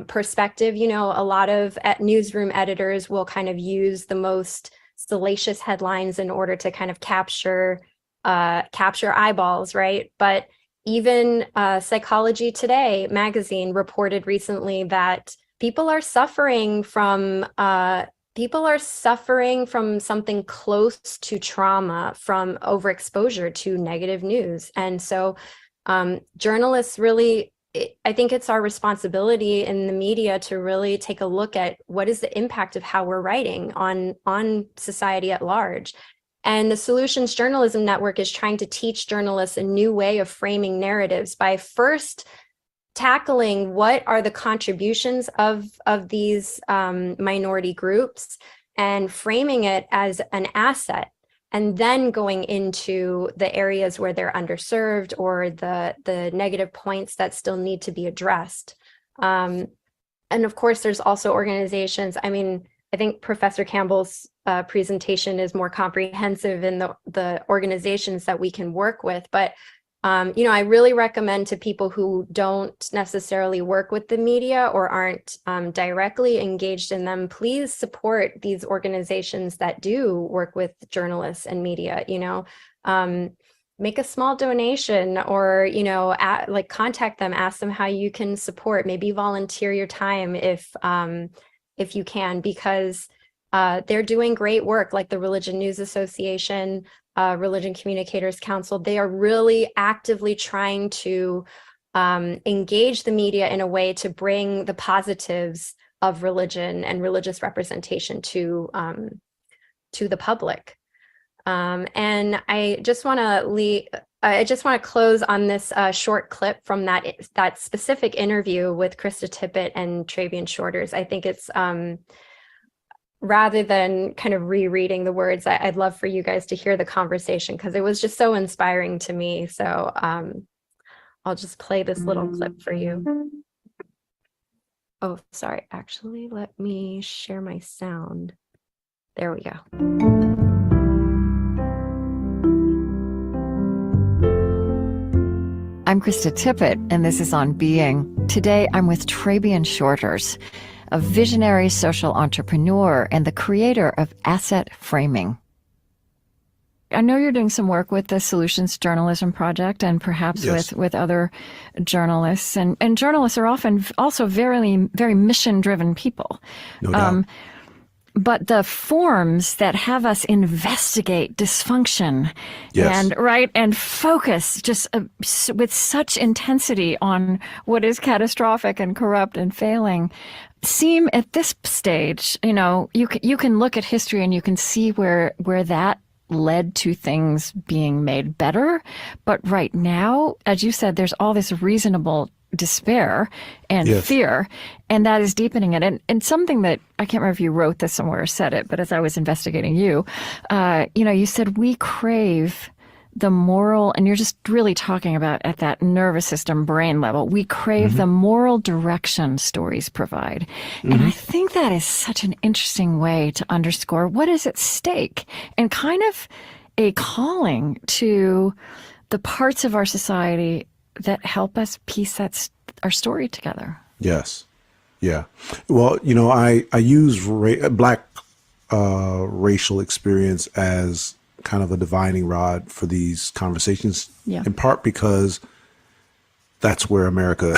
perspective. A lot of newsroom editors will kind of use the most salacious headlines in order to kind of capture eyeballs, right? But even Psychology Today magazine reported recently that people are suffering from something close to trauma from overexposure to negative news. And so journalists really, I think it's our responsibility in the media to really take a look at what is the impact of how we're writing on society at large. And the Solutions Journalism Network is trying to teach journalists a new way of framing narratives by first tackling what are the contributions of these minority groups and framing it as an asset, and then going into the areas where they're underserved or the negative points that still need to be addressed. And of course, there's also organizations. I mean, I think Professor Campbell's presentation is more comprehensive in the organizations that we can work with. But, I really recommend to people who don't necessarily work with the media or aren't directly engaged in them, please support these organizations that do work with journalists and media, make a small donation or, contact them, ask them how you can support, maybe volunteer your time if you can, because they're doing great work, like the Religion News Association, Religion Communicators Council. They are really actively trying to engage the media in a way to bring the positives of religion and religious representation to the public. And I just want to close on this short clip from that specific interview with Krista Tippett and Trabian Shorters. I think it's rather than kind of rereading the words, I'd love for you guys to hear the conversation because it was just so inspiring to me. So I'll just play this little clip for you. Oh, sorry. Actually, let me share my sound. There we go. I'm Krista Tippett, and this is On Being. Today, I'm with Trabian Shorters, a visionary social entrepreneur and the creator of Asset Framing. I know you're doing some work with the Solutions Journalism Project and perhaps Yes. with other journalists. And journalists are often also very, very mission-driven people. No doubt. But the forms that have us investigate dysfunction Yes. and focus just with such intensity on what is catastrophic and corrupt and failing seem at this stage, you can look at history and you can see where that led to things being made better. But right now, as you said, there's all this reasonable despair and Yes. fear, and that is deepening it. And something that I can't remember if you wrote this somewhere or said it, but as I was investigating you, you said we crave the moral, and you're just really talking about at that nervous system brain level, we crave the moral direction stories provide. And I think that is such an interesting way to underscore what is at stake and kind of a calling to the parts of our society that help us piece our story together. Yes. Yeah. Well, I use Black racial experience as kind of a divining rod for these conversations, in part because that's where America,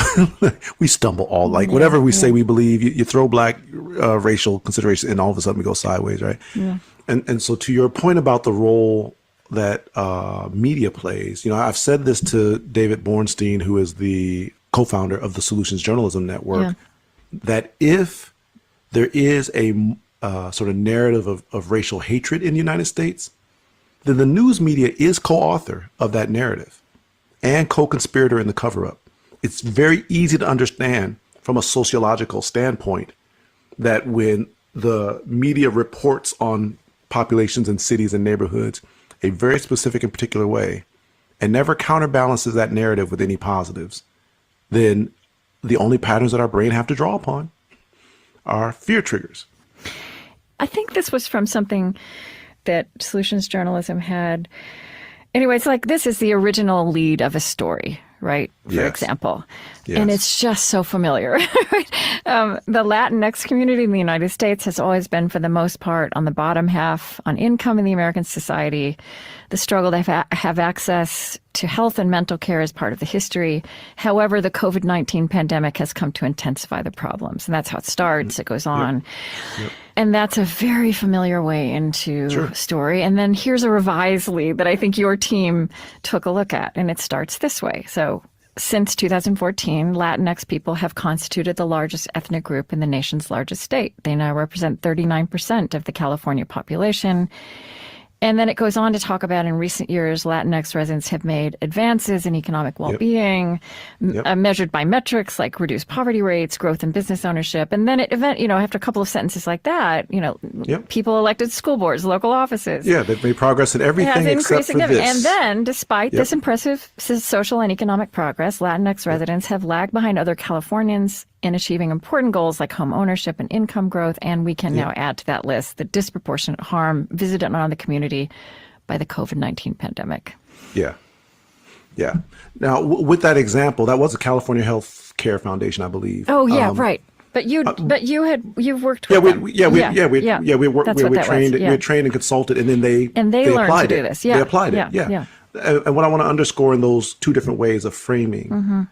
we stumble all, whatever we say we believe, you throw Black racial consideration and all of a sudden we go sideways, right? Yeah. And so to your point about the role that media plays, I've said this to David Bornstein, who is the co-founder of the Solutions Journalism Network, that if there is a sort of narrative of racial hatred in the United States, then the news media is co-author of that narrative and co-conspirator in the cover-up. It's very easy to understand from a sociological standpoint that when the media reports on populations in cities and neighborhoods a very specific and particular way and never counterbalances that narrative with any positives, then the only patterns that our brain have to draw upon are fear triggers. I think this was from something that Solutions Journalism had. Anyway, it's like this is the original lead of a story, right? For example. Yes. And it's just so familiar. Right? The Latinx community in the United States has always been, for the most part, on the bottom half on income in the American society. The struggle to have access to health and mental care is part of the history. However, the COVID-19 pandemic has come to intensify the problems. And that's how it starts. It goes on. Yep. And that's a very familiar way into story. And then here's a revised lead that I think your team took a look at. And it starts this way. So since 2014, Latinx people have constituted the largest ethnic group in the nation's largest state. They now represent 39% of the California population. And then it goes on to talk about in recent years, Latinx residents have made advances in economic well-being, measured by metrics like reduced poverty rates, growth in business ownership. And then after a couple of sentences like that, people elected school boards, local offices. Yeah, they've made progress in everything except for this. And then, despite this impressive social and economic progress, Latinx residents have lagged behind other Californians in achieving important goals like home ownership and income growth. And we can now add to that list the disproportionate harm visited on the community by the COVID-19 pandemic. Yeah. Yeah. Now, with that example, that was the California Health Care Foundation, I believe. Oh, yeah, right. But you've worked with them. We trained and consulted, and then they learned to do this. Yeah. They applied it. Yeah. And what I want to underscore in those two different ways of framing,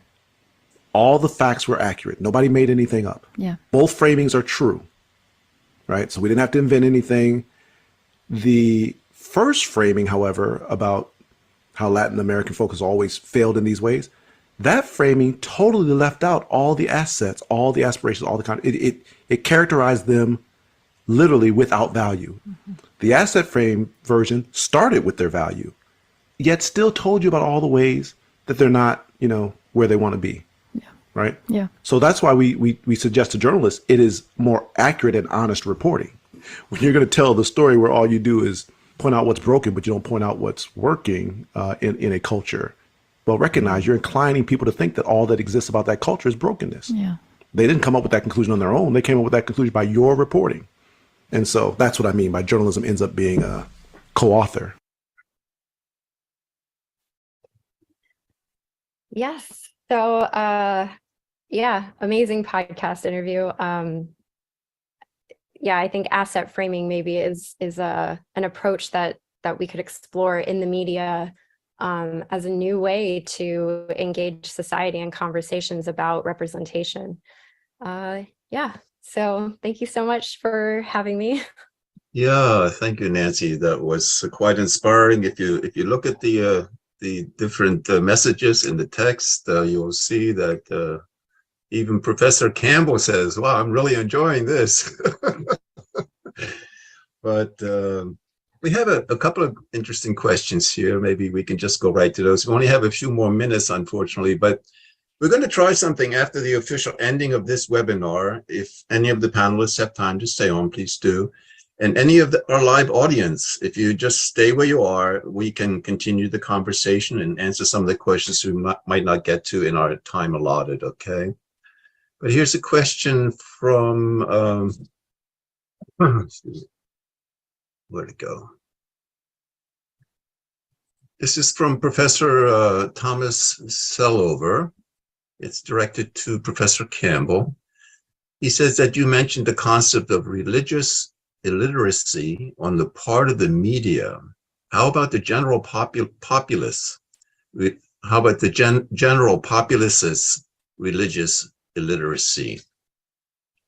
all the facts were accurate. Nobody made anything up. Yeah. Both framings are true, right? So we didn't have to invent anything. The first framing, however, about how Latin American folks always failed in these ways, that framing totally left out all the assets, all the aspirations, all the kind. It characterized them literally without value. The asset frame version started with their value, yet still told you about all the ways that they're not, where they want to be. Right? Yeah. So that's why we suggest to journalists, it is more accurate and honest reporting. When you're going to tell the story where all you do is point out what's broken, but you don't point out what's working in a culture, well, recognize you're inclining people to think that all that exists about that culture is brokenness. Yeah. They didn't come up with that conclusion on their own. They came up with that conclusion by your reporting. And so that's what I mean by journalism ends up being a co-author. Yes. So, amazing podcast interview. I think asset framing maybe is an approach that we could explore in the media as a new way to engage society in conversations about representation. So thank you so much for having me. Yeah, thank you, Nancy. That was quite inspiring. If you look at the different messages in the text, you'll see that even Professor Campbell says, wow, I'm really enjoying this. But we have a couple of interesting questions here. Maybe we can just go right to those. We only have a few more minutes, unfortunately, but we're going to try something after the official ending of this webinar. If any of the panelists have time to stay on, please do. And any of our live audience, if you just stay where you are, we can continue the conversation and answer some of the questions we might not get to in our time allotted, okay? But here's a question from, where'd it go? This is from Professor Thomas Sellover. It's directed to Professor Campbell. He says that you mentioned the concept of religious illiteracy on the part of the media. How about the general populace? How about the general populace's religious illiteracy?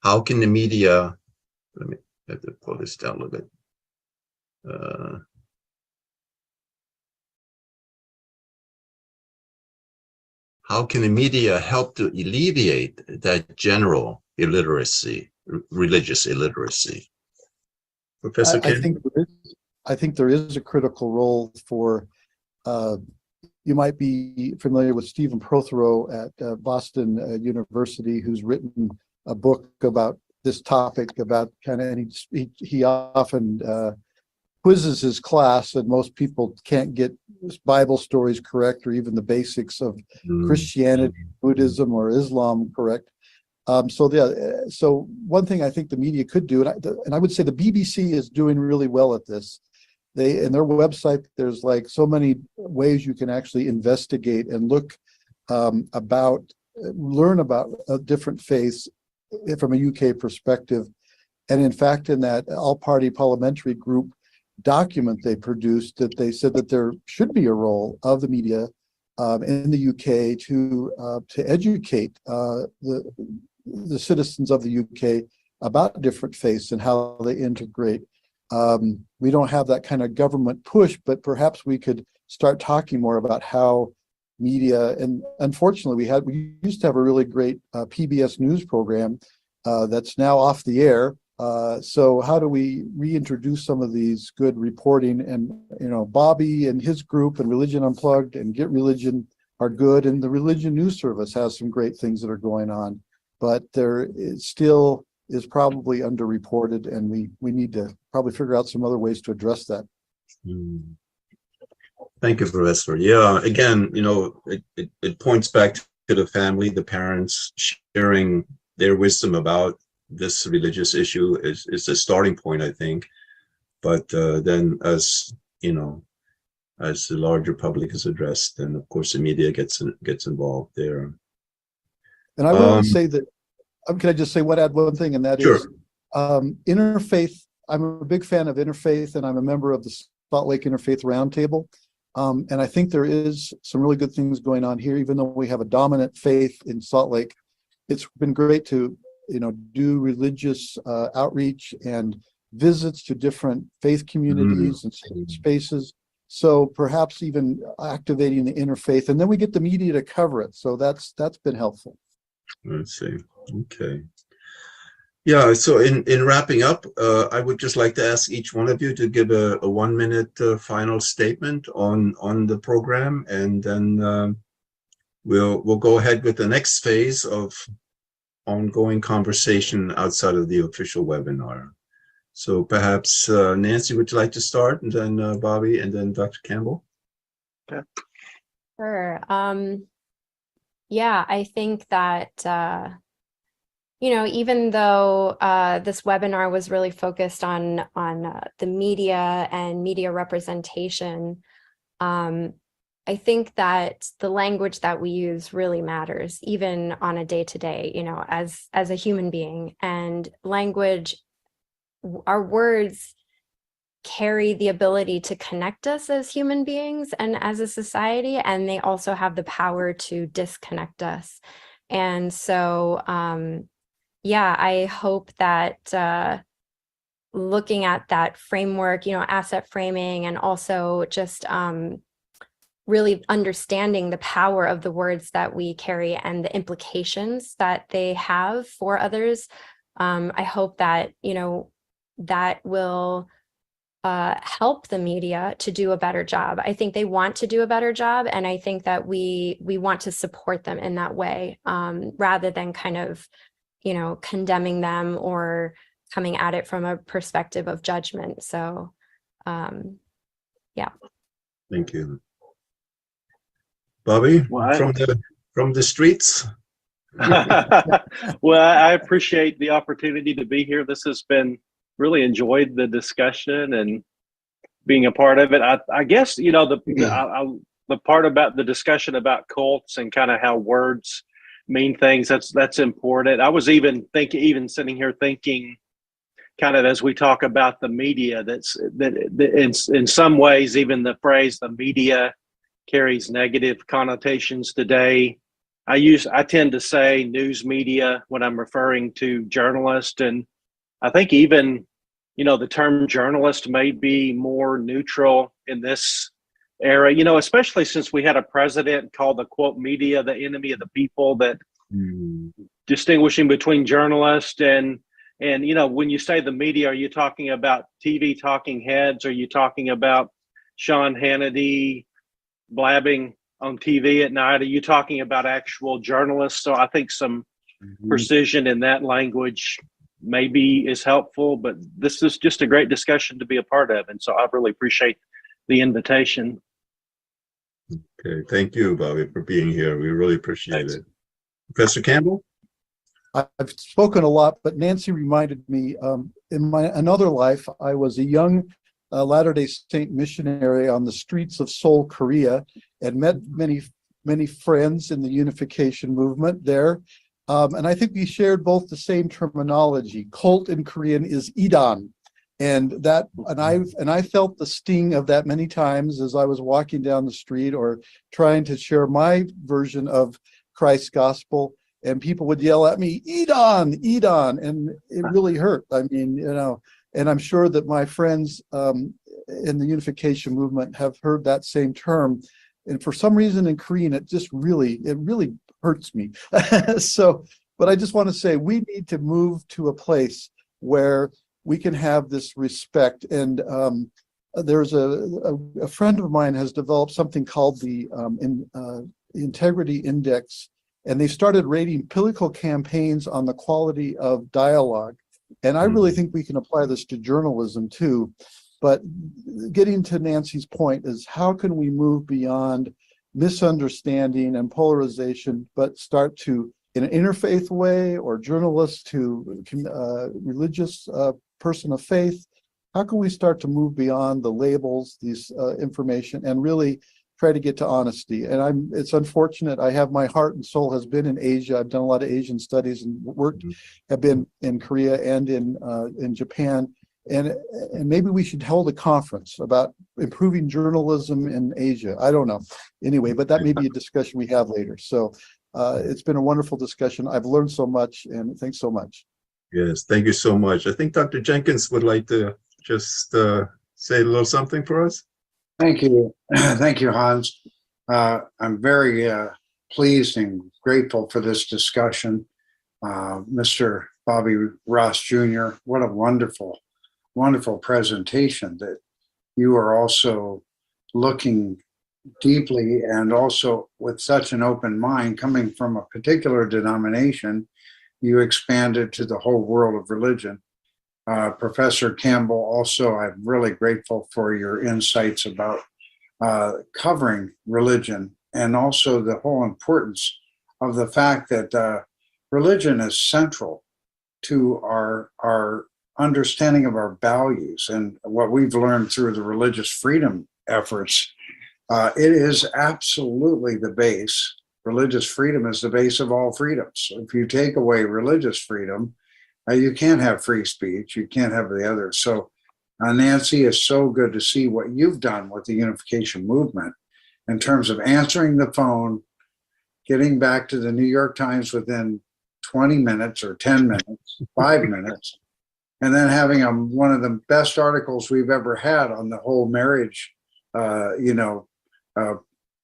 How can the media, let me have to pull this down a little bit. How can the media help to alleviate that general illiteracy, religious illiteracy? Professor Campbell? I think there is a critical role for, you might be familiar with Stephen Prothero at Boston University, who's written a book about this topic, about and he often quizzes his class, and most people can't get Bible stories correct, or even the basics of Christianity, Buddhism, or Islam correct. So one thing I think the media could do, and I would say the BBC is doing really well at this. In their website, there's like so many ways you can actually investigate and look learn about different faiths from a UK perspective. And in fact, in that AllParty Parliamentary group document they produced, that they said that there should be a role of the media in the UK to educate the citizens of the UK about different faiths and how they integrate. We don't have that kind of government push, but perhaps we could start talking more about how media, and unfortunately we used to have a really great PBS news program that's now off the air. So how do we reintroduce some of these good reporting? And Bobby and his group and Religion Unplugged and Get Religion are good, and the Religion News Service has some great things that are going on, but there still is probably underreported, and we need to probably figure out some other ways to address that. Thank you, Professor. Yeah, again, it points back to the family, the parents sharing their wisdom about this religious issue is the starting point, I think. But then, as you know, as the larger public is addressed, then of course the media gets involved there. And I will say that, can I just add one thing, and that Sure. is interfaith. I'm a big fan of interfaith, and I'm a member of the Salt Lake Interfaith Roundtable. And I think there is some really good things going on here, even though we have a dominant faith in Salt Lake. It's been great to, do religious outreach and visits to different faith communities and spaces. So perhaps even activating the interfaith, and then we get the media to cover it. So that's been helpful. Let's see. Okay. Yeah. So in wrapping up, I would just like to ask each one of you to give a 1 minute final statement on the program, and then we'll go ahead with the next phase of ongoing conversation outside of the official webinar. So perhaps Nancy, would you like to start, and then Bobby, and then Dr. Campbell? Okay. Sure. Yeah, I think that, even though this webinar was really focused on the media and media representation, I think that the language that we use really matters, even on a day-to-day, as a human being. And language, our words carry the ability to connect us as human beings and as a society, and they also have the power to disconnect us. And so, I hope that looking at that framework, asset framing, and also just really understanding the power of the words that we carry and the implications that they have for others, I hope that, that will help the media to do a better job. I think they want to do a better job, and I think that we want to support them in that way, rather than kind of, condemning them or coming at it from a perspective of judgment. So, yeah. Thank you. Bobby, Well, from the streets. Well, I appreciate the opportunity to be here. This has been really enjoyed the discussion and being a part of it. I guess, the part about the discussion about cults and kind of how words mean things, that's important. I was even sitting here thinking, kind of as we talk about the media, that in some ways, even the phrase the media carries negative connotations today. I tend to say news media when I'm referring to journalists, and I think even, the term journalist may be more neutral in this era, especially since we had a president call the quote media the enemy of the people, that distinguishing between journalists and when you say the media, are you talking about TV talking heads? Are you talking about Sean Hannity blabbing on TV at night? Are you talking about actual journalists? So I think some precision in that language maybe is helpful, but this is just a great discussion to be a part of. And so I really appreciate the invitation. Okay, thank you, Bobby, for being here. We really appreciate it. Professor Campbell? I've spoken a lot, but Nancy reminded me, in my another life, I was a young Latter-day Saint missionary on the streets of Seoul, Korea, and met many friends in the unification movement there. And I think we shared both the same terminology. Cult in Korean is idan. And I felt the sting of that many times as I was walking down the street or trying to share my version of Christ's gospel, and people would yell at me, idan, idan, and it really hurt. I mean, and I'm sure that my friends in the unification movement have heard that same term. And for some reason in Korean, it really hurts me. So, but I just want to say we need to move to a place where we can have this respect. And there's a friend of mine has developed something called the Integrity Index, and they started rating political campaigns on the quality of dialogue. And I really think we can apply this to journalism too. But getting to Nancy's point is, how can we move beyond misunderstanding and polarization, but start to in an interfaith way, or journalist to religious person of faith? How can we start to move beyond the labels, these information, and really try to get to honesty? And it's unfortunate. I have my heart and soul has been in Asia. I've done a lot of Asian studies and worked, have been in Korea and in Japan. And maybe we should hold a conference about improving journalism in Asia. I don't know. Anyway, but that may be a discussion we have later. So it's been a wonderful discussion. I've learned so much, and thanks so much. Yes, thank you so much. I think Dr. Jenkins would like to just say a little something for us. Thank you. Thank you, Hans. I'm very pleased and grateful for this discussion. Mr. Bobby Ross Jr., what a wonderful, wonderful presentation, that you are also looking deeply and also with such an open mind. Coming from a particular denomination, you expanded to the whole world of religion. Professor Campbell, also, I'm really grateful for your insights about covering religion, and also the whole importance of the fact that religion is central to our understanding of our values and what we've learned through the religious freedom efforts. It is absolutely the base. Religious freedom is the base of all freedoms. If you take away religious freedom, you can't have free speech. You can't have the others. So, Nancy, it's so good to see what you've done with the unification movement in terms of answering the phone, getting back to the New York Times within 20 minutes or 10 minutes, 5 minutes, and then having one of the best articles we've ever had on the whole marriage,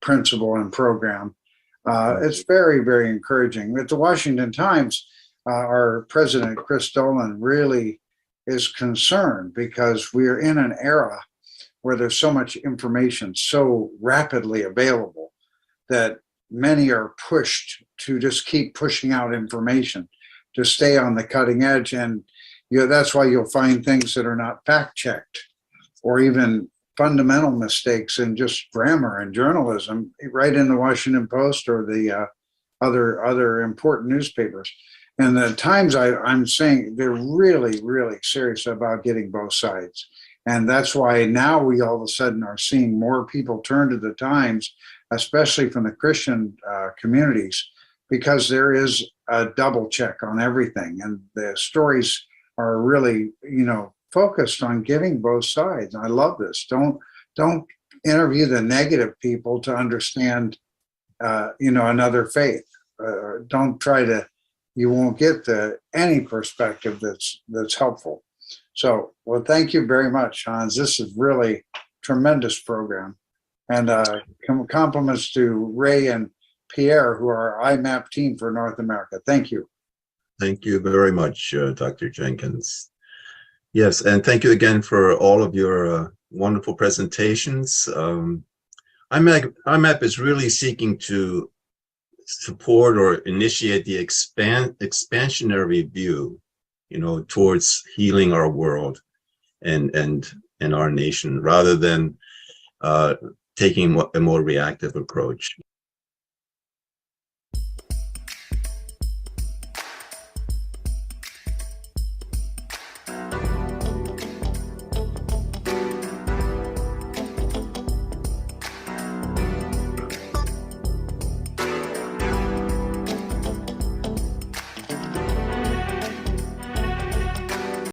principle and program. It's very, very encouraging. At the Washington Times, our president, Chris Dolan, really is concerned because we're in an era where there's so much information so rapidly available that many are pushed to just keep pushing out information to stay on the cutting edge. And that's why you'll find things that are not fact-checked, or even fundamental mistakes in just grammar and journalism right in the Washington Post or the other important newspapers. And the Times, I'm saying they're really, really serious about getting both sides. And that's why now we all of a sudden are seeing more people turn to the Times, especially from the Christian communities, because there is a double check on everything. And the stories are really, focused on getting both sides. I love this. Don't interview the negative people to understand, another faith. Don't try to. You won't get any perspective that's helpful. So, well, thank you very much, Hans. This is really tremendous program. And compliments to Ray and Pierre, who are our IMAP team for North America. Thank you. Thank you very much, Dr. Jenkins. Yes, and thank you again for all of your wonderful presentations. IMAP is really seeking to support or initiate the expansionary view, towards healing our world and our nation, rather than taking a more reactive approach.